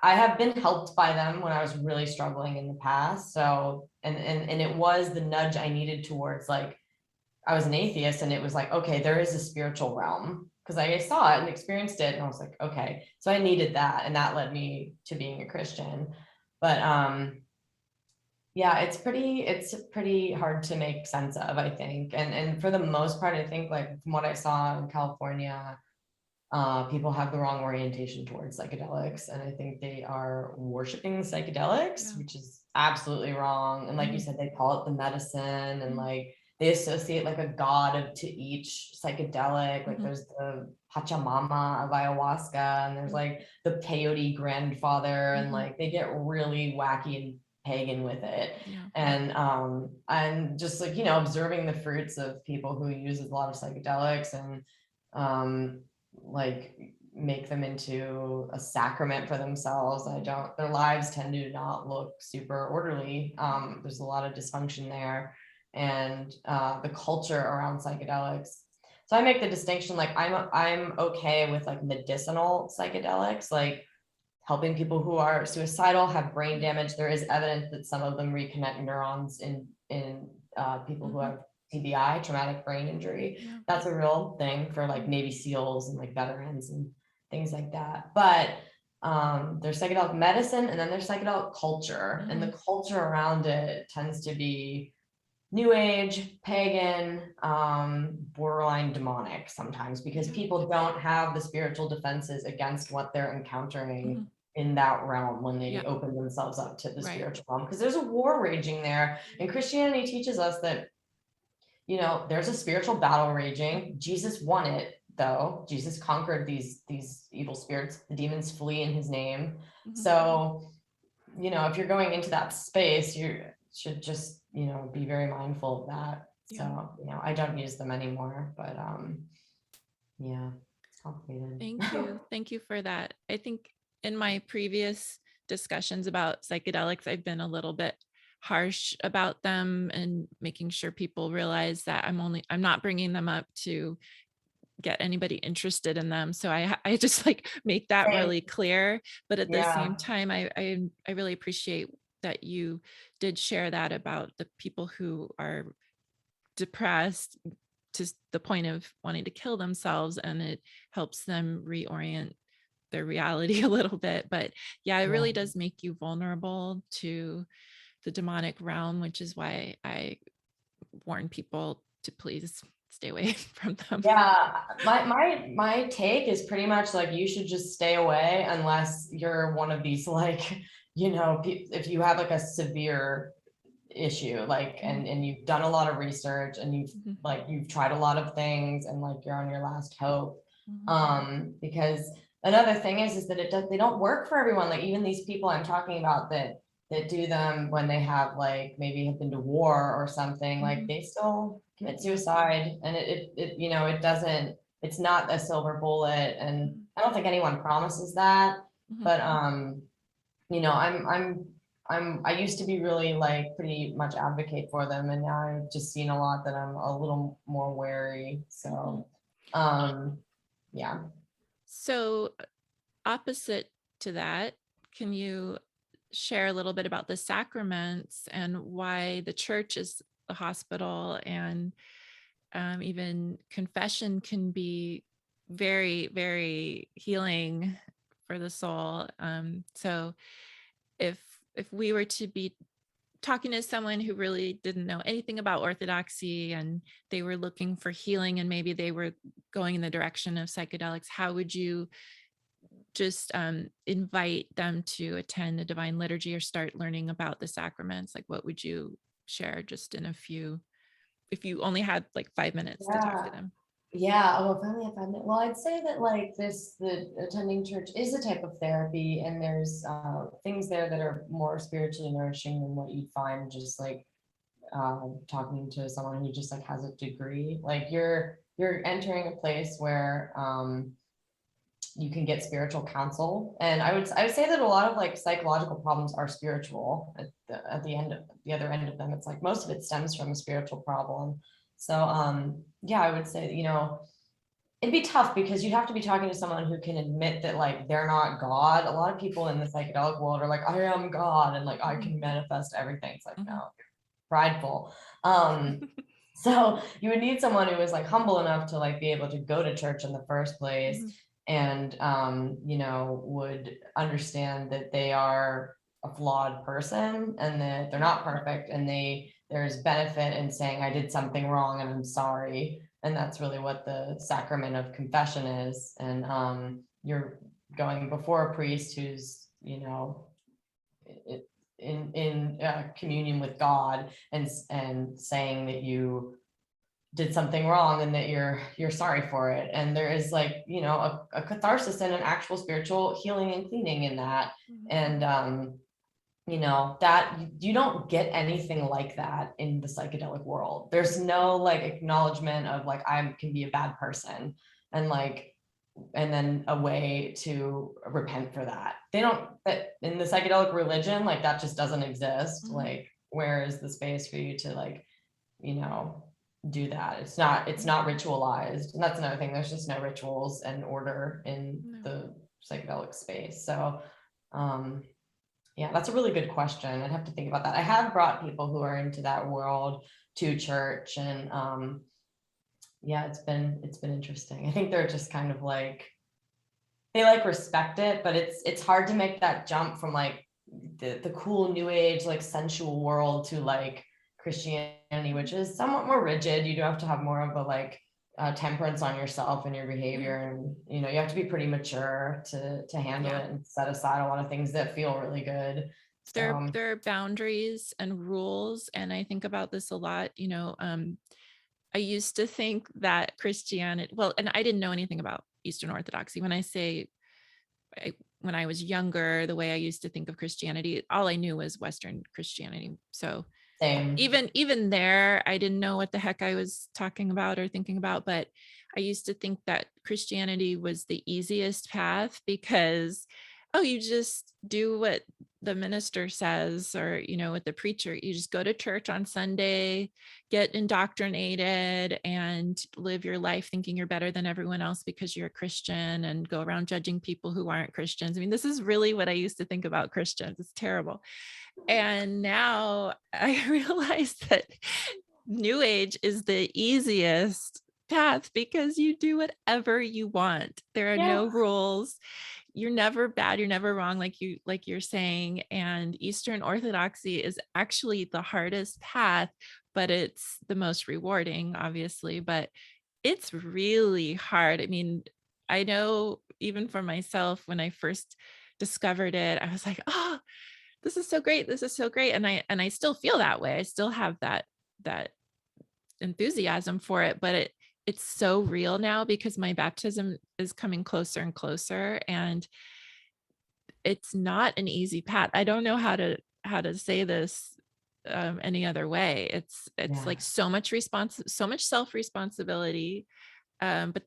I have been helped by them when I was really struggling in the past. So, and it was the nudge I needed towards, like, I was an atheist, and it was like, okay, there is a spiritual realm, because I saw it and experienced it, and I was like, okay, so I needed that, and that led me to being a Christian. But yeah, it's pretty hard to make sense of, I think. And for the most part, I think, like from what I saw in California, people have the wrong orientation towards psychedelics, and I think they are worshiping psychedelics, which is absolutely wrong. And like you said, they call it the medicine, and like they associate like a god to each psychedelic. Like there's the Pachamama of ayahuasca, and there's like the peyote grandfather, and like they get really wacky and pagan with it. And just like, you know, observing the fruits of people who use a lot of psychedelics, and like make them into a sacrament for themselves. Their lives tend to not look super orderly. There's a lot of dysfunction there, and the culture around psychedelics. So I make the distinction, like I'm okay with like medicinal psychedelics, like helping people who are suicidal, have brain damage. There is evidence that some of them reconnect neurons in people who have TBI, traumatic brain injury. That's a real thing for like Navy SEALs and like veterans and things like that. But there's psychedelic medicine, and then there's psychedelic culture, and the culture around it tends to be New Age, pagan, borderline demonic sometimes, because people don't have the spiritual defenses against what they're encountering in that realm when they open themselves up to the spiritual realm, because there's a war raging there. And Christianity teaches us that, you know, there's a spiritual battle raging. Jesus won it, though. Jesus conquered these evil spirits. The demons flee in his name. So, you know, if you're going into that space, you should just, you know, be very mindful of that. So, you know, I don't use them anymore, but yeah, it's complicated. Thank you for that. I think in my previous discussions about psychedelics, I've been a little bit harsh about them, and making sure people realize that I'm not bringing them up to get anybody interested in them. So I just like make that really clear. But at the same time, I really appreciate that you did share that about the people who are depressed to the point of wanting to kill themselves, and it helps them reorient their reality a little bit. But yeah, it really does make you vulnerable to the demonic realm, which is why I warn people to please stay away from them. Yeah, my take is pretty much like, you should just stay away unless you're one of these, like, you know, if you have like a severe issue, like, and you've done a lot of research, and you've tried a lot of things, and like you're on your last hope. Because another thing is that they don't work for everyone. Like even these people I'm talking about that do them when they have like maybe have been to war or something, like they still commit suicide, and it you know, it's not a silver bullet, and I don't think anyone promises that. But you know, I used to be really like pretty much advocate for them, and now I've just seen a lot that I'm a little more wary. So yeah. So opposite to that, can you share a little bit about the sacraments and why the church is the hospital, and even confession can be very, very healing for the soul. So if we were to be talking to someone who really didn't know anything about orthodoxy and they were looking for healing and maybe they were going in the direction of psychedelics, how would you just invite them to attend the divine liturgy or start learning about the sacraments? Like, what would you share just in a few, if you only had like 5 minutes to talk to Yeah. them? Yeah, oh, if only I found it. Well, I'd say that like the attending church is a type of therapy, and there's things there that are more spiritually nourishing than what you'd find just like talking to someone who just like has a degree. Like you're entering a place where you can get spiritual counsel, and I would say that a lot of like psychological problems are spiritual. At the end of the other end of them, it's like most of it stems from a spiritual problem. So yeah, I would say, you know, it'd be tough because you'd have to be talking to someone who can admit that like they're not God. A lot of people in the psychedelic world are like, I am God, and like I can manifest everything. It's like, Mhm. no, prideful. So you would need someone who is like humble enough to like be able to go to church in the first place, Mhm. and you know, would understand that they are a flawed person and that they're not perfect, and there's benefit in saying I did something wrong and I'm sorry. And that's really what the sacrament of confession is. And you're going before a priest who's, you know, in communion with God, and saying that you did something wrong and that you're sorry for it. And there is like, you know, a catharsis and an actual spiritual healing and cleaning in that. Mhm. And you know, that you don't get anything like that in the psychedelic world. There's no like acknowledgement of like I can be a bad person, and like, and then a way to repent for that. They don't, that in the psychedelic religion, like that just doesn't exist. Mhm. Like, where is the space for you to like, you know, do that? It's not ritualized. And that's another thing. There's just no rituals and order in No. the psychedelic space. So um yeah, that's a really good question. I'd have to think about that. I have brought people who are into that world to church, and yeah, it's been interesting. I think they're just kind of like, they like respect it, but it's hard to make that jump from like the cool new age like sensual world to like Christianity, which is somewhat more rigid. You do have to have more of a like temperance on yourself and your Yeah. behavior, and you know, you have to be pretty mature to handle Yeah. it and set aside a lot of things that feel really good. There, So there are boundaries and rules. And I think about this a lot, I used to think that Christianity, well, and I didn't know anything about Eastern Orthodoxy. When I say when I was younger, the way I used to think of Christianity, all I knew was Western Christianity. So same. even there, I didn't know what the heck I was talking about or thinking about. But I used to think that Christianity was the easiest path because, oh, you just do what the minister says, or with the preacher. You just go to church on Sunday, get indoctrinated, and live your life thinking you're better than everyone else because you're a Christian, and go around judging people who aren't Christians. I mean, this is really what I used to think about Christians. It's terrible. And now I realize that New Age is the easiest path because you do whatever you want. There are Yeah. no rules. You're never bad, you're never wrong, like you're saying. And Eastern Orthodoxy is actually the hardest path, but it's the most rewarding, obviously. But it's really hard. I mean, I know even for myself, when I first discovered it, I was like, oh, this is so great, this is so great. And I still feel that way. I still have that enthusiasm for it, but it's so real now because my baptism is coming closer and closer, and it's not an easy path. I don't know how to say this any other way. It's Yeah. like so much so much self responsibility. But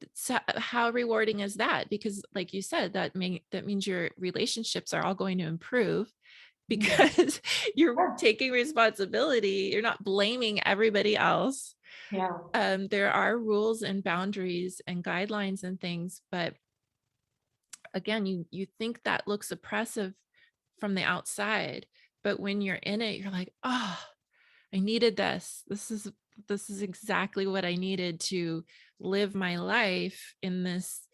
how rewarding is that? Because, like you said, that means your relationships are all going to improve Mm. because you're Yeah. taking responsibility. You're not blaming everybody else. Yeah. There are rules and boundaries and guidelines and things, but again, you think that looks oppressive, from the outside. But when you're in it, you're like, oh, I needed this. This is exactly what I needed to live my life in this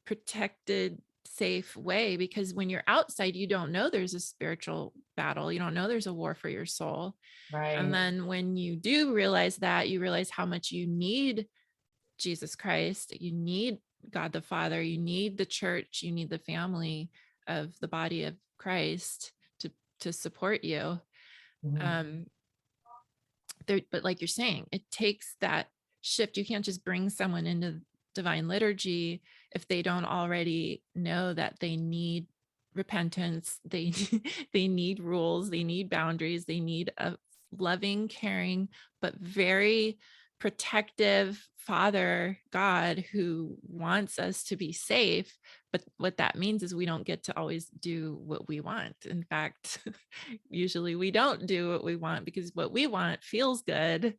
protected, safe way. Because when you're outside, you don't know there's a spiritual battle. You don't know there's a war for your soul. And Right. then when you do realize that, you realize how much you need Jesus Christ, you need God the Father, you need the church, you need the family of the body of Christ to support you. Mhm. But like you're saying, it takes that shift. You can't just bring someone into divine liturgy if they don't already know that they need repentance, they they need rules, they need boundaries, they need a loving, caring, but very protective Father God who wants us to be safe. But what that means is we don't get to always do what we want. In fact, usually we don't do what we want because what we want feels good,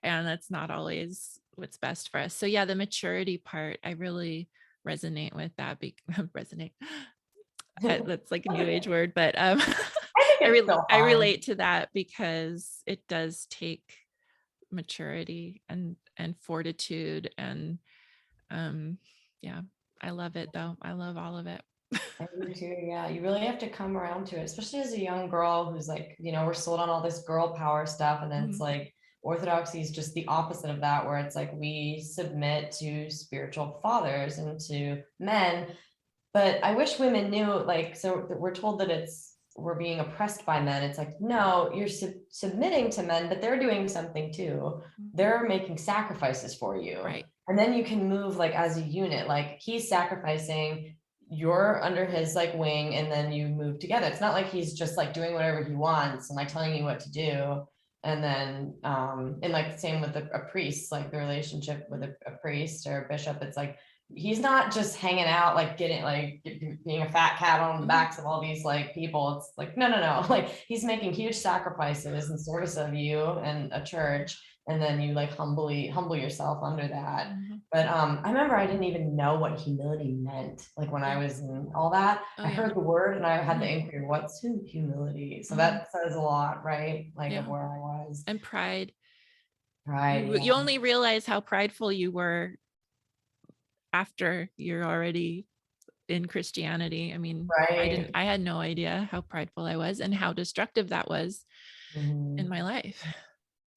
and that's not always what's best for us. So yeah, the maturity part, I really resonate with that. Resonate. That's like a new age word, but I think it's still I fine. relate to that because it does take maturity and fortitude and yeah, I love it though. I love all of it. I do too. Yeah, you really have to come around to it, especially as a young girl who's like, we're sold on all this girl power stuff, and then it's Mhm. like Orthodoxy is just the opposite of that, where it's like we submit to spiritual fathers and to men. But I wish women knew, like, so we're told that we're being oppressed by men. It's like, no, you're submitting to men, but they're doing something too. They're making sacrifices for you. Right. And then you can move like as a unit, like he's sacrificing, you're under his like wing, and then you move together. It's not like he's just like doing whatever he wants and like telling you what to do. And then and like same with a priest, like the relationship with a priest or a bishop, it's like he's not just hanging out like getting like being a fat cat on the backs of all these like people. It's like no, like he's making huge sacrifices in service of you and a church, and then you like humble yourself under that. Mhm. But I remember I didn't even know what humility meant. Like when I Yeah. was in all that, Oh I yeah. heard the word and I had the Mhm. inquiry, what's humility? So Mhm. that says a lot, right? Like of Yeah. where I was. And pride. Right. You Yeah. only realize how prideful you were after you're already in Christianity. I mean, Right. I had no idea how prideful I was and how destructive that was in Mhm. my life.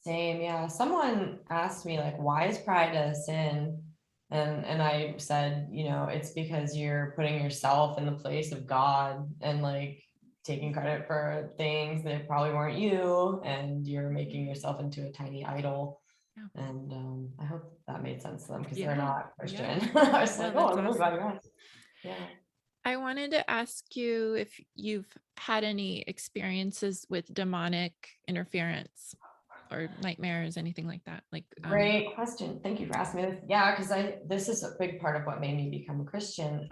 Same, yeah. Someone asked me like, why is pride a sin? And I said, it's because you're putting yourself in the place of God and like taking credit for things that probably weren't you, and you're making yourself into a tiny idol. Yeah. And I hope that made sense to them because they're Yeah. not Yeah. Christian. I was No, like, oh, that's I'm really glad awesome. you asked. Yeah. I wanted to ask you if you've had any experiences with demonic interference or nightmares, anything like that. Like, Great question. Thank you for asking me this. Yeah, because this is a big part of what made me become a Christian.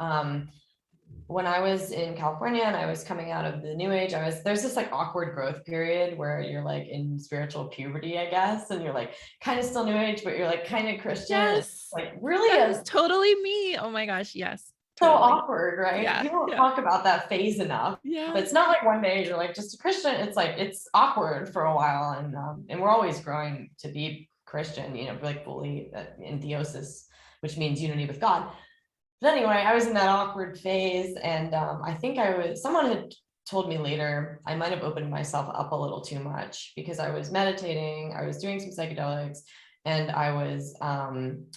When I was in California and I was coming out of the new age, there's this like awkward growth period where you're like in spiritual puberty, I guess, and you're like kind of still new age, but you're like kind of Christian. It's yes, like really that is totally me. Oh my gosh. Yes, so totally. awkward, right? Yeah. People don't Yeah. talk about that phase enough. But Yeah. it's not like one day you're like just a Christian. It's like it's awkward for a while, and we're always growing to be Christian, like fully in theosis, which means unity with God. But anyway, I was in that awkward phase, and I think someone had told me later I might have opened myself up a little too much because I was meditating, I was doing some psychedelics, and I was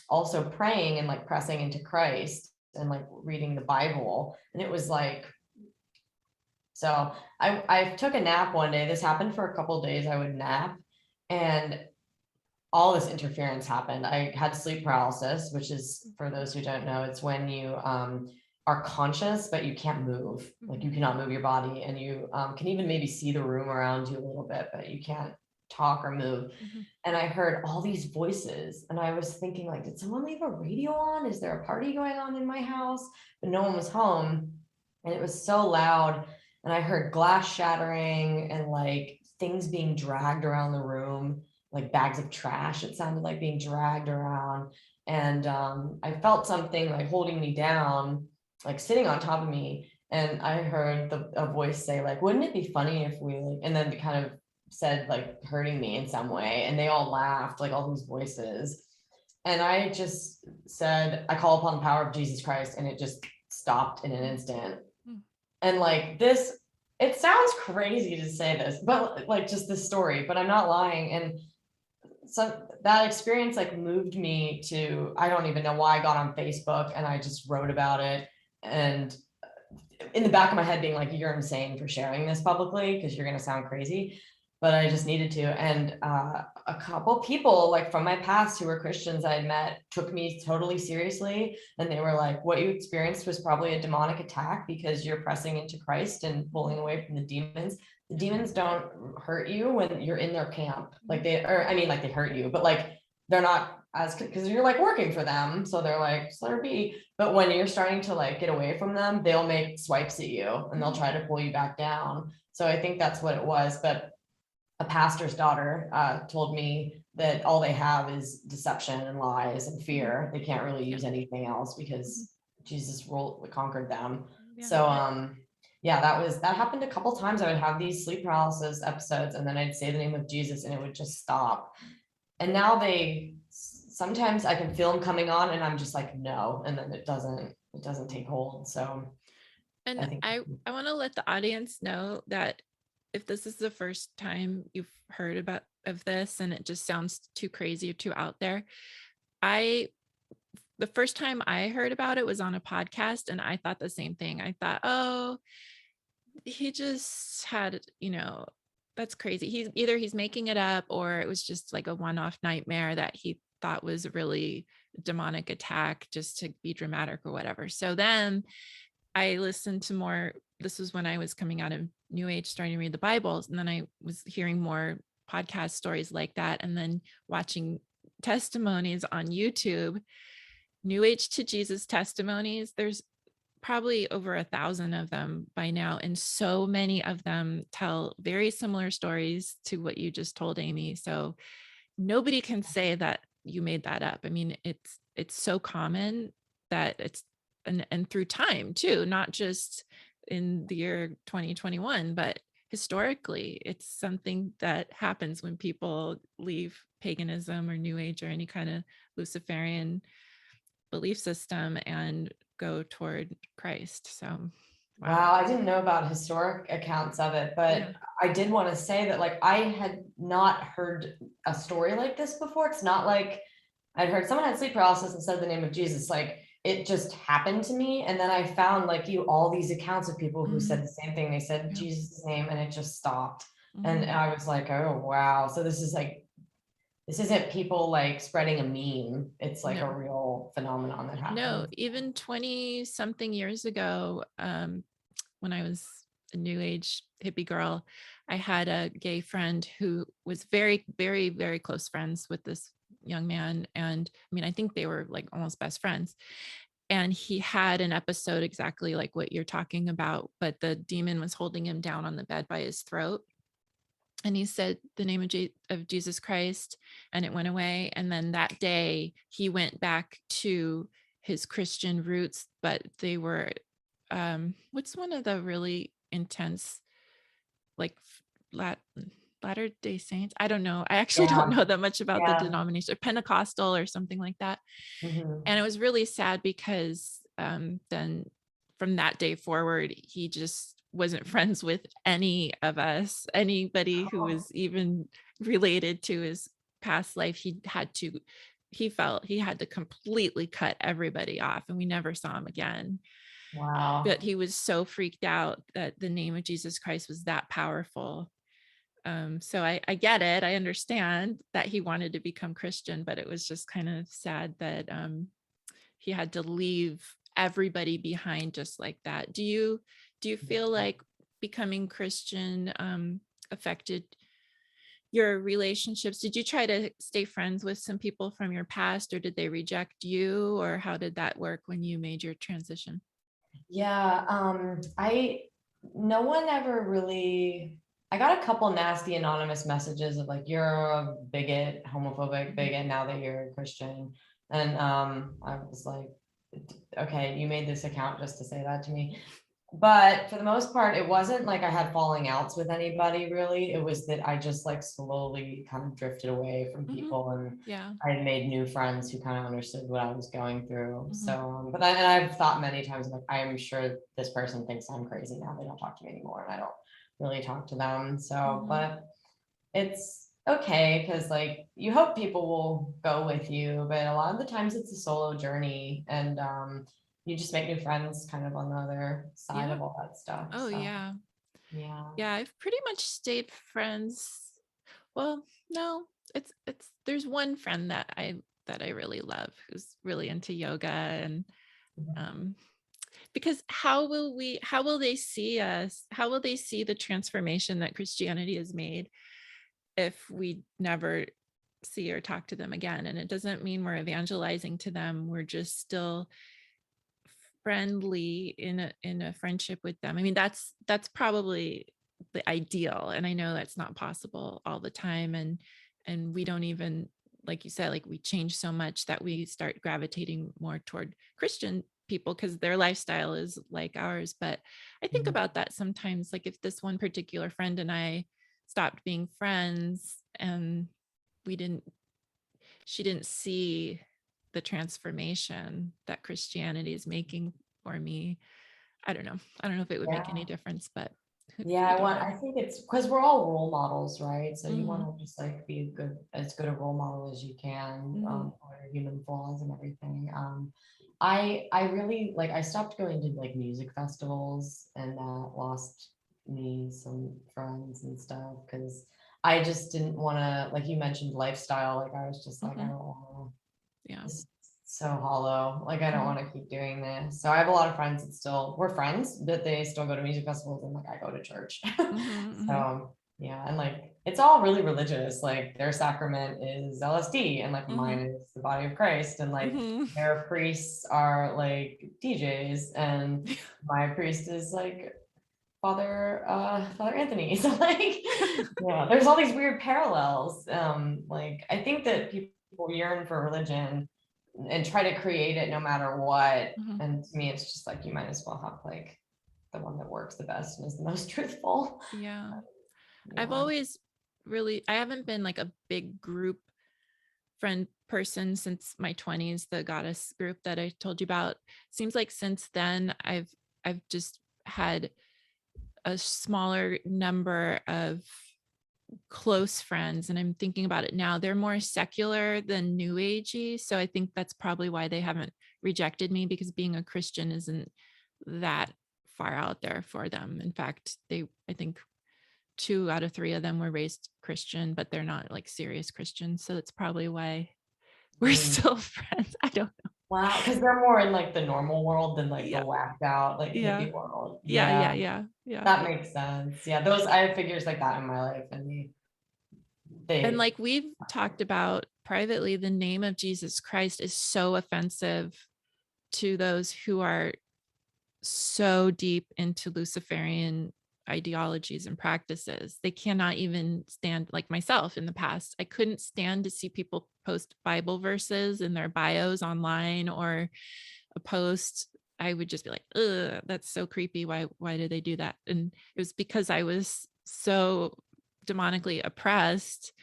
also praying and like pressing into Christ and like reading the Bible. And it was like, so I took a nap one day. This happened for a couple of days. I would nap, and all this interference happened. I had sleep paralysis, which is, for those who don't know, it's when you are conscious, but you can't move. Like you cannot move your body, and you can even maybe see the room around you a little bit, but you can't talk or move. Mhm. And I heard all these voices, and I was thinking like, did someone leave a radio on? Is there a party going on in my house? But no one was home, and it was so loud. And I heard glass shattering and like things being dragged around the room, like bags of trash, it sounded like, being dragged around. And I felt something like holding me down, like sitting on top of me. And I heard a voice say like, wouldn't it be funny if we like, and then kind of said like hurting me in some way. And they all laughed, like all these voices. And I just said, I call upon the power of Jesus Christ, and it just stopped in an instant. And like this, it sounds crazy to say this, but like just this story, but I'm not lying. And so that experience like moved me to, I don't even know why I got on Facebook, and I just wrote about it. And in the back of my head being like, you're insane for sharing this publicly because you're going to sound crazy, but I just needed to. And a couple people like from my past who were Christians I had met took me totally seriously. And they were like, what you experienced was probably a demonic attack because you're pressing into Christ and pulling away from the demons. The demons don't hurt you when you're in their camp. Like they hurt you, but like they're not as, because you're like working for them. So they're like, just let her be. But when you're starting to like get away from them, they'll make swipes at you and they'll try to pull you back down. So I think that's what it was. But a pastor's daughter told me that all they have is deception and lies and fear. They can't really use anything else because Jesus conquered them. Yeah. So yeah, that happened a couple times. I would have these sleep paralysis episodes, and then I'd say the name of Jesus and it would just stop. And now sometimes I can feel them coming on and I'm just like, no, and then it doesn't take hold. So and I want to let the audience know that if this is the first time you've heard of this and it just sounds too crazy or too out there, the first time I heard about it was on a podcast, and I thought the same thing. I thought, oh, he just had, that's crazy. He's making it up, or it was just like a one-off nightmare that he thought was a really demonic attack just to be dramatic or whatever. So then I listened to more. This was when I was coming out of New Age, starting to read the Bibles. And then I was hearing more podcast stories like that. And then watching testimonies on YouTube, New Age to Jesus testimonies. There's probably over 1,000 of them by now. And so many of them tell very similar stories to what you just told, Amy. So nobody can say that you made that up. I mean, it's so common that it's, and through time too, not just in the year 2021, but historically, it's something that happens when people leave paganism or New Age or any kind of Luciferian belief system and go toward Christ. So wow, I didn't know about historic accounts of it, but yeah. I did want to say that like I had not heard a story like this before. It's not like I'd heard someone had sleep paralysis and said the name of Jesus. Like it just happened to me. And then I found like all these accounts of people who said the same thing. They said Jesus' name and it just stopped. And I was like, oh, wow. So this isn't people like spreading a meme. It's like a real phenomenon that happens. No, even 20 something years ago, when I was a New Age hippie girl, I had a gay friend who was very, very, very close friends with this young man. And I mean, I think they were like almost best friends. And he had an episode exactly like what you're talking about, but the demon was holding him down on the bed by his throat. And he said the name of Jesus Christ, and it went away. And then that day he went back to his Christian roots, but they were, what's one of the really intense, like Latter-day Saints? I don't know. I actually don't know that much about the denomination, Pentecostal or something like that. And it was really sad because then from that day forward, he just wasn't friends with any of us, anybody who was even related to his past life. He felt he had to completely cut everybody off, and we never saw him again. Wow. But he was so freaked out that the name of Jesus Christ was that powerful. So I get it. I understand that he wanted to become Christian, but it was just kind of sad that he had to leave everybody behind just like that. Do you feel like becoming Christian affected your relationships? Did you try to stay friends with some people from your past, or did they reject you, or how did that work when you made your transition? Yeah, no one ever really, I got a couple nasty anonymous messages of like, you're a bigot, homophobic bigot now that you're a Christian. And I was like, okay, you made this account just to say that to me. But for the most part, it wasn't like I had falling outs with anybody really. It was that I just like slowly kind of drifted away from people, and Yeah. I made new friends who kind of understood what I was going through. Mm-hmm. So, and I've thought many times, like, I'm sure this person thinks I'm crazy now. They don't talk to me anymore, and I don't really talk to them. So, Mm-hmm. but it's okay because like you hope people will go with you, but a lot of the times it's a solo journey, and you just make new friends kind of on the other side Yeah. of all that stuff. Oh, So yeah. yeah. Yeah. I've pretty much stayed friends. Well, no, it's there's one friend that I really love who's really into yoga, and um because how will they see us? How will they see the transformation that Christianity has made if we never see or talk to them again? And it doesn't mean we're evangelizing to them. We're just still friendly in a friendship with them. I mean, that's probably the ideal. And I know that's not possible all the time. And we don't even, like you said, like we change so much that we start gravitating more toward Christian people because their lifestyle is like ours. But I think Mhm. about that sometimes, like if this one particular friend and I stopped being friends and we didn't she didn't see the transformation that Christianity is making for me. I don't know. I don't know if it would make any Yeah. difference, but Yeah, I don't know. I think it's because we're all role models, right? So you Mm-hmm. want to just like be as good a role model as you can, Mm-hmm. for your human flaws and everything. I really like I stopped going to like music festivals, and that lost me some friends and stuff because I just didn't want to, like you mentioned, lifestyle. Like I was just like, I Mm-hmm. don't want Yeah. to, so hollow. Like I don't Mm-hmm. want to keep doing this. So I have a lot of friends that still we're friends, but they still go to music festivals, and like I go to church. Mm-hmm. So yeah, and like it's all really religious. Like their sacrament is LSD, and like Mm-hmm. mine is the body of Christ, and like Mm-hmm. their priests are like DJs, and my priest is like Father Anthony. So like yeah, there's all these weird parallels. Like I think that people yearn for religion and try to create it no matter what. Mm-hmm. And to me, it's just like you might as well have like the one that works the best and is the most truthful. Yeah. I've Yeah. always I haven't been like a big group friend person since my 20s, the goddess group that I told you about. Seems like since then I've just had a smaller number of close friends, and I'm thinking about it now, they're more secular than new agey, so I think that's probably why they haven't rejected me, because being a Christian isn't that far out there for them. In fact, I think 2 out of 3 of them were raised Christian, but they're not like serious Christians, so that's probably why we're Mm. still friends. I don't know. Wow, because they're more in like the normal world than like the Yeah. whacked out like Yeah. hippie world. Yeah. Yeah. Yeah, Yeah. Yeah. that makes sense. Yeah, those I have figures like that in my life, and And they like we've talked about privately, the name of Jesus Christ is so offensive to those who are so deep into Luciferian ideologies and practices. They cannot even stand, like myself in the past, I couldn't stand to see people post Bible verses in their bios online or a post. I would just be like, ugh, that's so creepy. Why do they do that? And it was because I was so demonically oppressed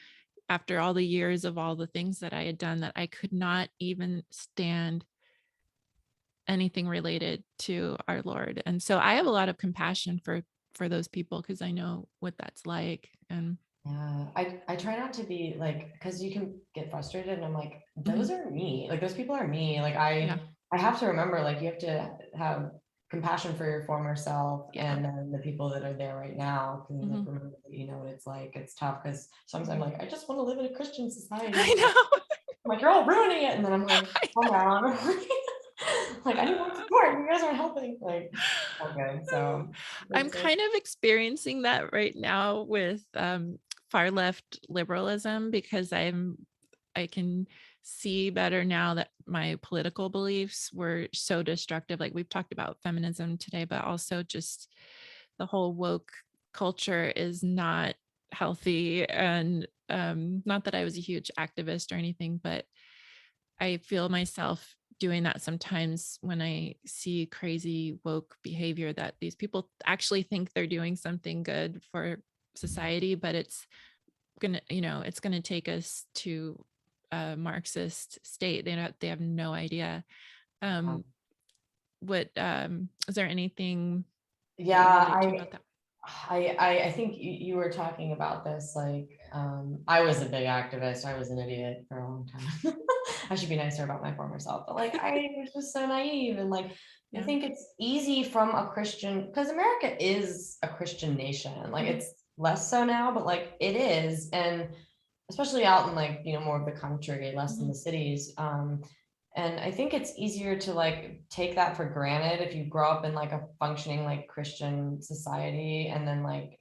after all the years of all the things that I had done that I could not even stand anything related to our Lord. And so I have a lot of compassion for those people because I know what that's like. And yeah, I try not to be like, because you can get frustrated, and I'm like, mhm, those are me. Like those people are me. Like yeah, I have to remember, like you have to have compassion for your former self, yeah, and then the people that are there right now. Because like mhm, remember that you know what it's like. It's tough because sometimes I'm mhm. like, I just want to live in a Christian I society. know. I'm like, you're all ruining it. And then I'm like, I calm know. down. Like I need more support. You guys aren't helping. Like, okay. So I'm it's like, kind of experiencing that right now with far left liberalism because I can see better now that my political beliefs were so destructive. Like we've talked about feminism today, but also just the whole woke culture is not healthy. And not that I was a huge activist or anything, but I feel myself doing that sometimes when I see crazy woke behavior, that these people actually think they're doing something good for society, but it's gonna take us to a Marxist state. They have no idea. What is there anything that you Yeah, relate to about that? I think you were talking about this, like, I was a big activist. I was an idiot for a long time. I should be nicer about my former self, but like, I was just so naive. And like, I think it's easy from a Christian, because America is a Christian nation. Like, it's less so now, but like it is. And especially out in like, more of the country, less in the cities. And I think it's easier to like take that for granted if you grow up in like a functioning like Christian society and then like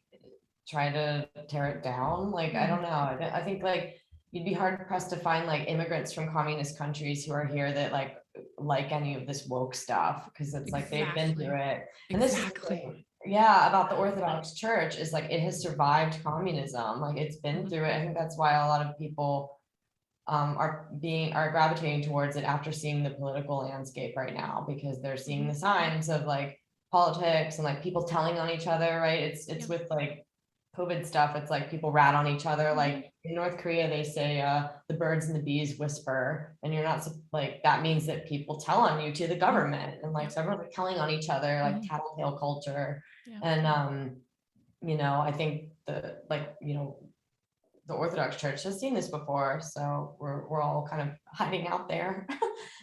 try to tear it down. Like, I don't know. I think like you'd be hard pressed to find like immigrants from communist countries who are here that like any of this woke stuff, because it's like they've been through it. And this is the thing, yeah, about the Orthodox Church, is like it has survived communism. Like, it's been through it. I think that's why a lot of people are gravitating towards it after seeing the political landscape right now, because they're seeing the signs of like politics and like people telling on each other, right? It's with like COVID stuff, it's like people rat on each other. Like in North Korea, they say the birds and the bees whisper, and you're not like, that means that people tell on you to the government, and like so everyone's telling on each other, like tattletale culture. And I think the Orthodox Church has seen this before, so we're all kind of hiding out there.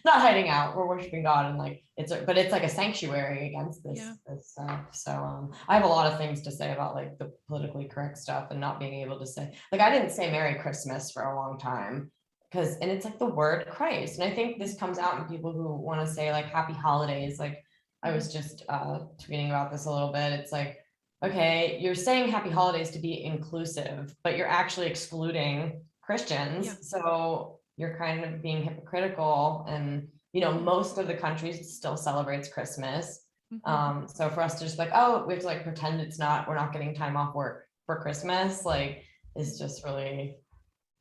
Not hiding out, we're worshiping God, and like it's like a sanctuary against this stuff. So I have a lot of things to say about like the politically correct stuff and not being able to say, like, I didn't say Merry Christmas for a long time, and it's like the word Christ, and I think this comes out in people who want to say like Happy Holidays. Like, I was just tweeting about this a little bit. It's like, okay, you're saying Happy Holidays to be inclusive, but you're actually excluding Christians. So you're kind of being hypocritical. And, most of the countries still celebrates Christmas. So for us to just like, oh, we have to like pretend we're not getting time off work for Christmas, like, is just really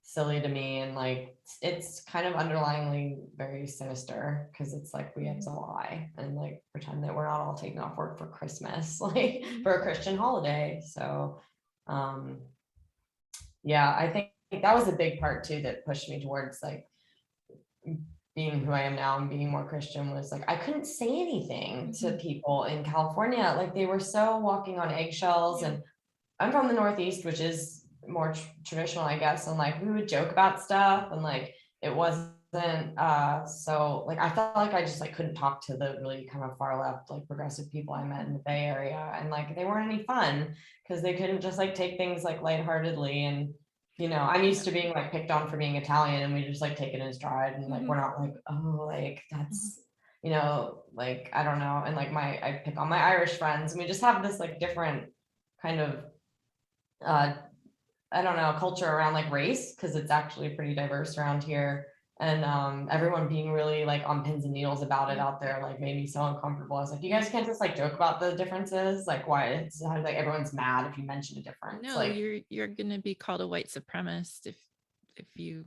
silly to me. And like, it's kind of underlyingly very sinister, because it's like we have to lie and like pretend that we're not all taking off work for Christmas, like for a Christian holiday. So yeah, I think that was a big part too that pushed me towards like being who I am now and being more Christian, was like I couldn't say anything to people in California. Like, they were so walking on eggshells. And I'm from the Northeast, which is more traditional, I guess. And like, we would joke about stuff, and like, it wasn't so like, I felt like I just like couldn't talk to the really kind of far left, like progressive people I met in the Bay Area. And like, they weren't any fun, because they couldn't just like take things like lightheartedly. And I'm used to being like picked on for being Italian, and we just like take it in stride, and like we're not like, oh, like that's like, I don't know. And like I pick on my Irish friends, and we just have this like different kind of I don't know, culture around like race, because it's actually pretty diverse around here. And everyone being really like on pins and needles about it out there, like, made me so uncomfortable. I was like, you guys can't just like joke about the differences. Like, why? It's like everyone's mad if you mention a difference. No, like, you're gonna be called a white supremacist if you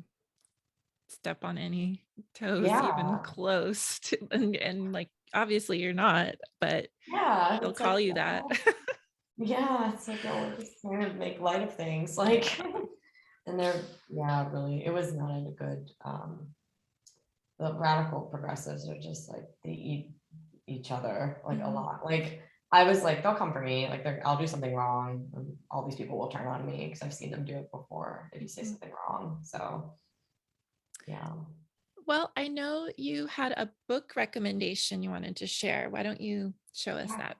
step on any toes even close to, and like, obviously you're not, but they'll call like, you that. It's like, oh, we're just trying to make light of things, like. And really, it was not a good, the radical progressives are just like, they eat each other like a lot. Like, I was like, they'll come for me, like I'll do something wrong, and all these people will turn on me, because I've seen them do it before if you say something wrong. So yeah. Well, I know you had a book recommendation you wanted to share. Why don't you show us that?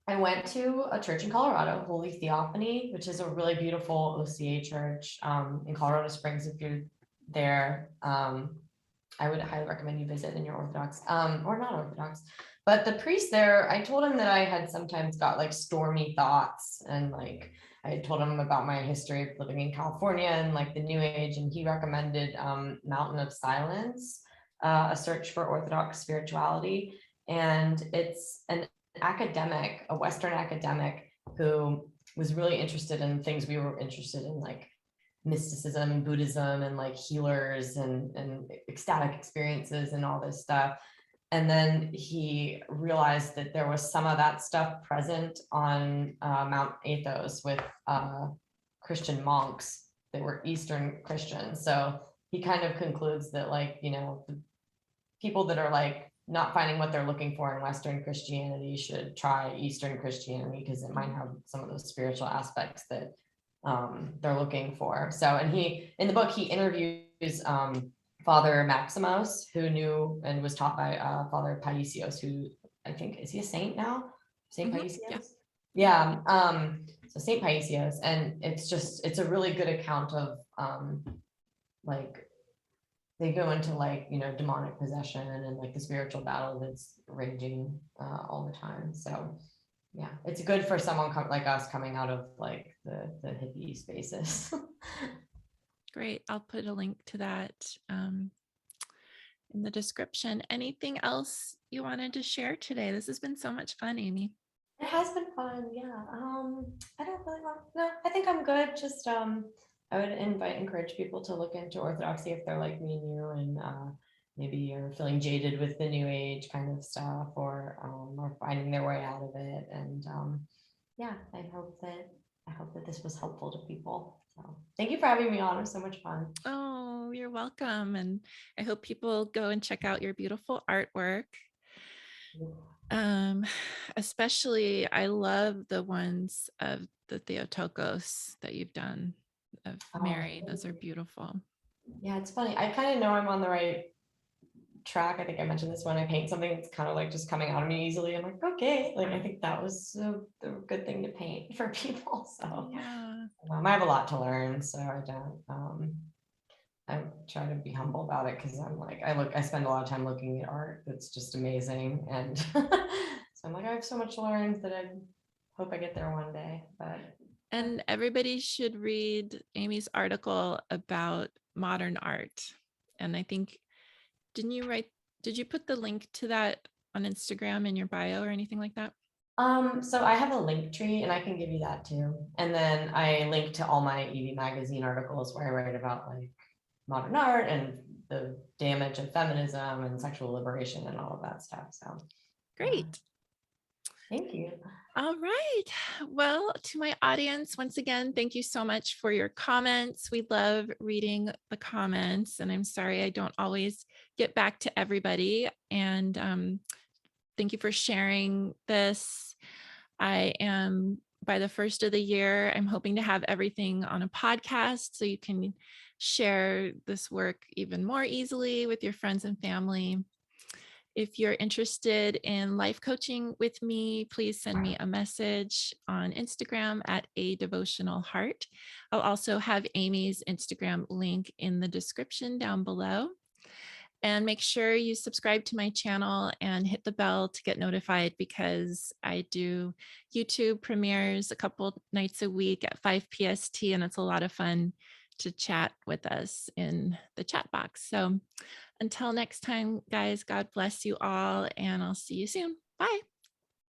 I went to a church in Colorado, Holy Theophany, which is a really beautiful OCA church in Colorado Springs. If you're there, I would highly recommend you visit in your Orthodox, or not Orthodox. But the priest there, I told him that I had sometimes got like stormy thoughts, and like I told him about my history of living in California and like the New Age, and he recommended Mountain of Silence, a search for Orthodox spirituality. And it's an academic, a Western academic, who was really interested in things we were interested in, like mysticism and Buddhism and like healers and ecstatic experiences and all this stuff. And then he realized that there was some of that stuff present on Mount Athos with Christian monks that were Eastern Christians. So he kind of concludes that, like, you know, the people that are like not finding what they're looking for in Western Christianity should try Eastern Christianity, because it might have some of those spiritual aspects that they're looking for. So, and he, in the book, he interviews Father Maximos, who knew and was taught by Father Paisios, who I think, is he a saint now? Saint Paisios? Yeah. So Saint Paisios, and it's a really good account of like, they go into like, you know, demonic possession and like the spiritual battle that's raging all the time. So yeah, it's good for someone like us coming out of like the hippie spaces. Great. I'll put a link to that in the description. Anything else you wanted to share today? This has been so much fun, Amy. It has been fun. Yeah. I don't really want, no, I think I'm good. Just I would encourage people to look into Orthodoxy if they're like me and you, and maybe you're feeling jaded with the new age kind of stuff, or finding their way out of it. And yeah, I hope that this was helpful to people. So thank you for having me on. It was so much fun. Oh, you're welcome. And I hope people go and check out your beautiful artwork. Especially I love the ones of the Theotokos that you've done of Mary. Those are beautiful. Yeah, it's funny. I kind of know I'm on the right track. I think I mentioned this when I paint something, it's kind of like just coming out of me easily. I'm like, okay, like I think that was a good thing to paint for people. So Yeah. I have a lot to learn, so I don't I try to be humble about it, because I'm like, I spend a lot of time looking at art that's just amazing, and so I'm like, I have so much to learn that I hope I get there one day. But And everybody should read Amy's article about modern art. And I think, did you put the link to that on Instagram in your bio or anything like that? So I have a link tree, and I can give you that too. And then I link to all my EV magazine articles where I write about like modern art and the damage of feminism and sexual liberation and all of that stuff. So Great. Thank you. All right. Well, to my audience, once again, thank you so much for your comments. We love reading the comments, and I'm sorry I don't always get back to everybody. And thank you for sharing this. I am, by the first of the year, I'm hoping to have everything on a podcast so you can share this work even more easily with your friends and family. If you're interested in life coaching with me, please send me a message on Instagram at @adevotionalheart. I'll also have Amy's Instagram link in the description down below. And make sure you subscribe to my channel and hit the bell to get notified, because I do YouTube premieres a couple nights a week at 5 PST, and it's a lot of fun to chat with us in the chat box. So until next time, guys, God bless you all, and I'll see you soon. Bye.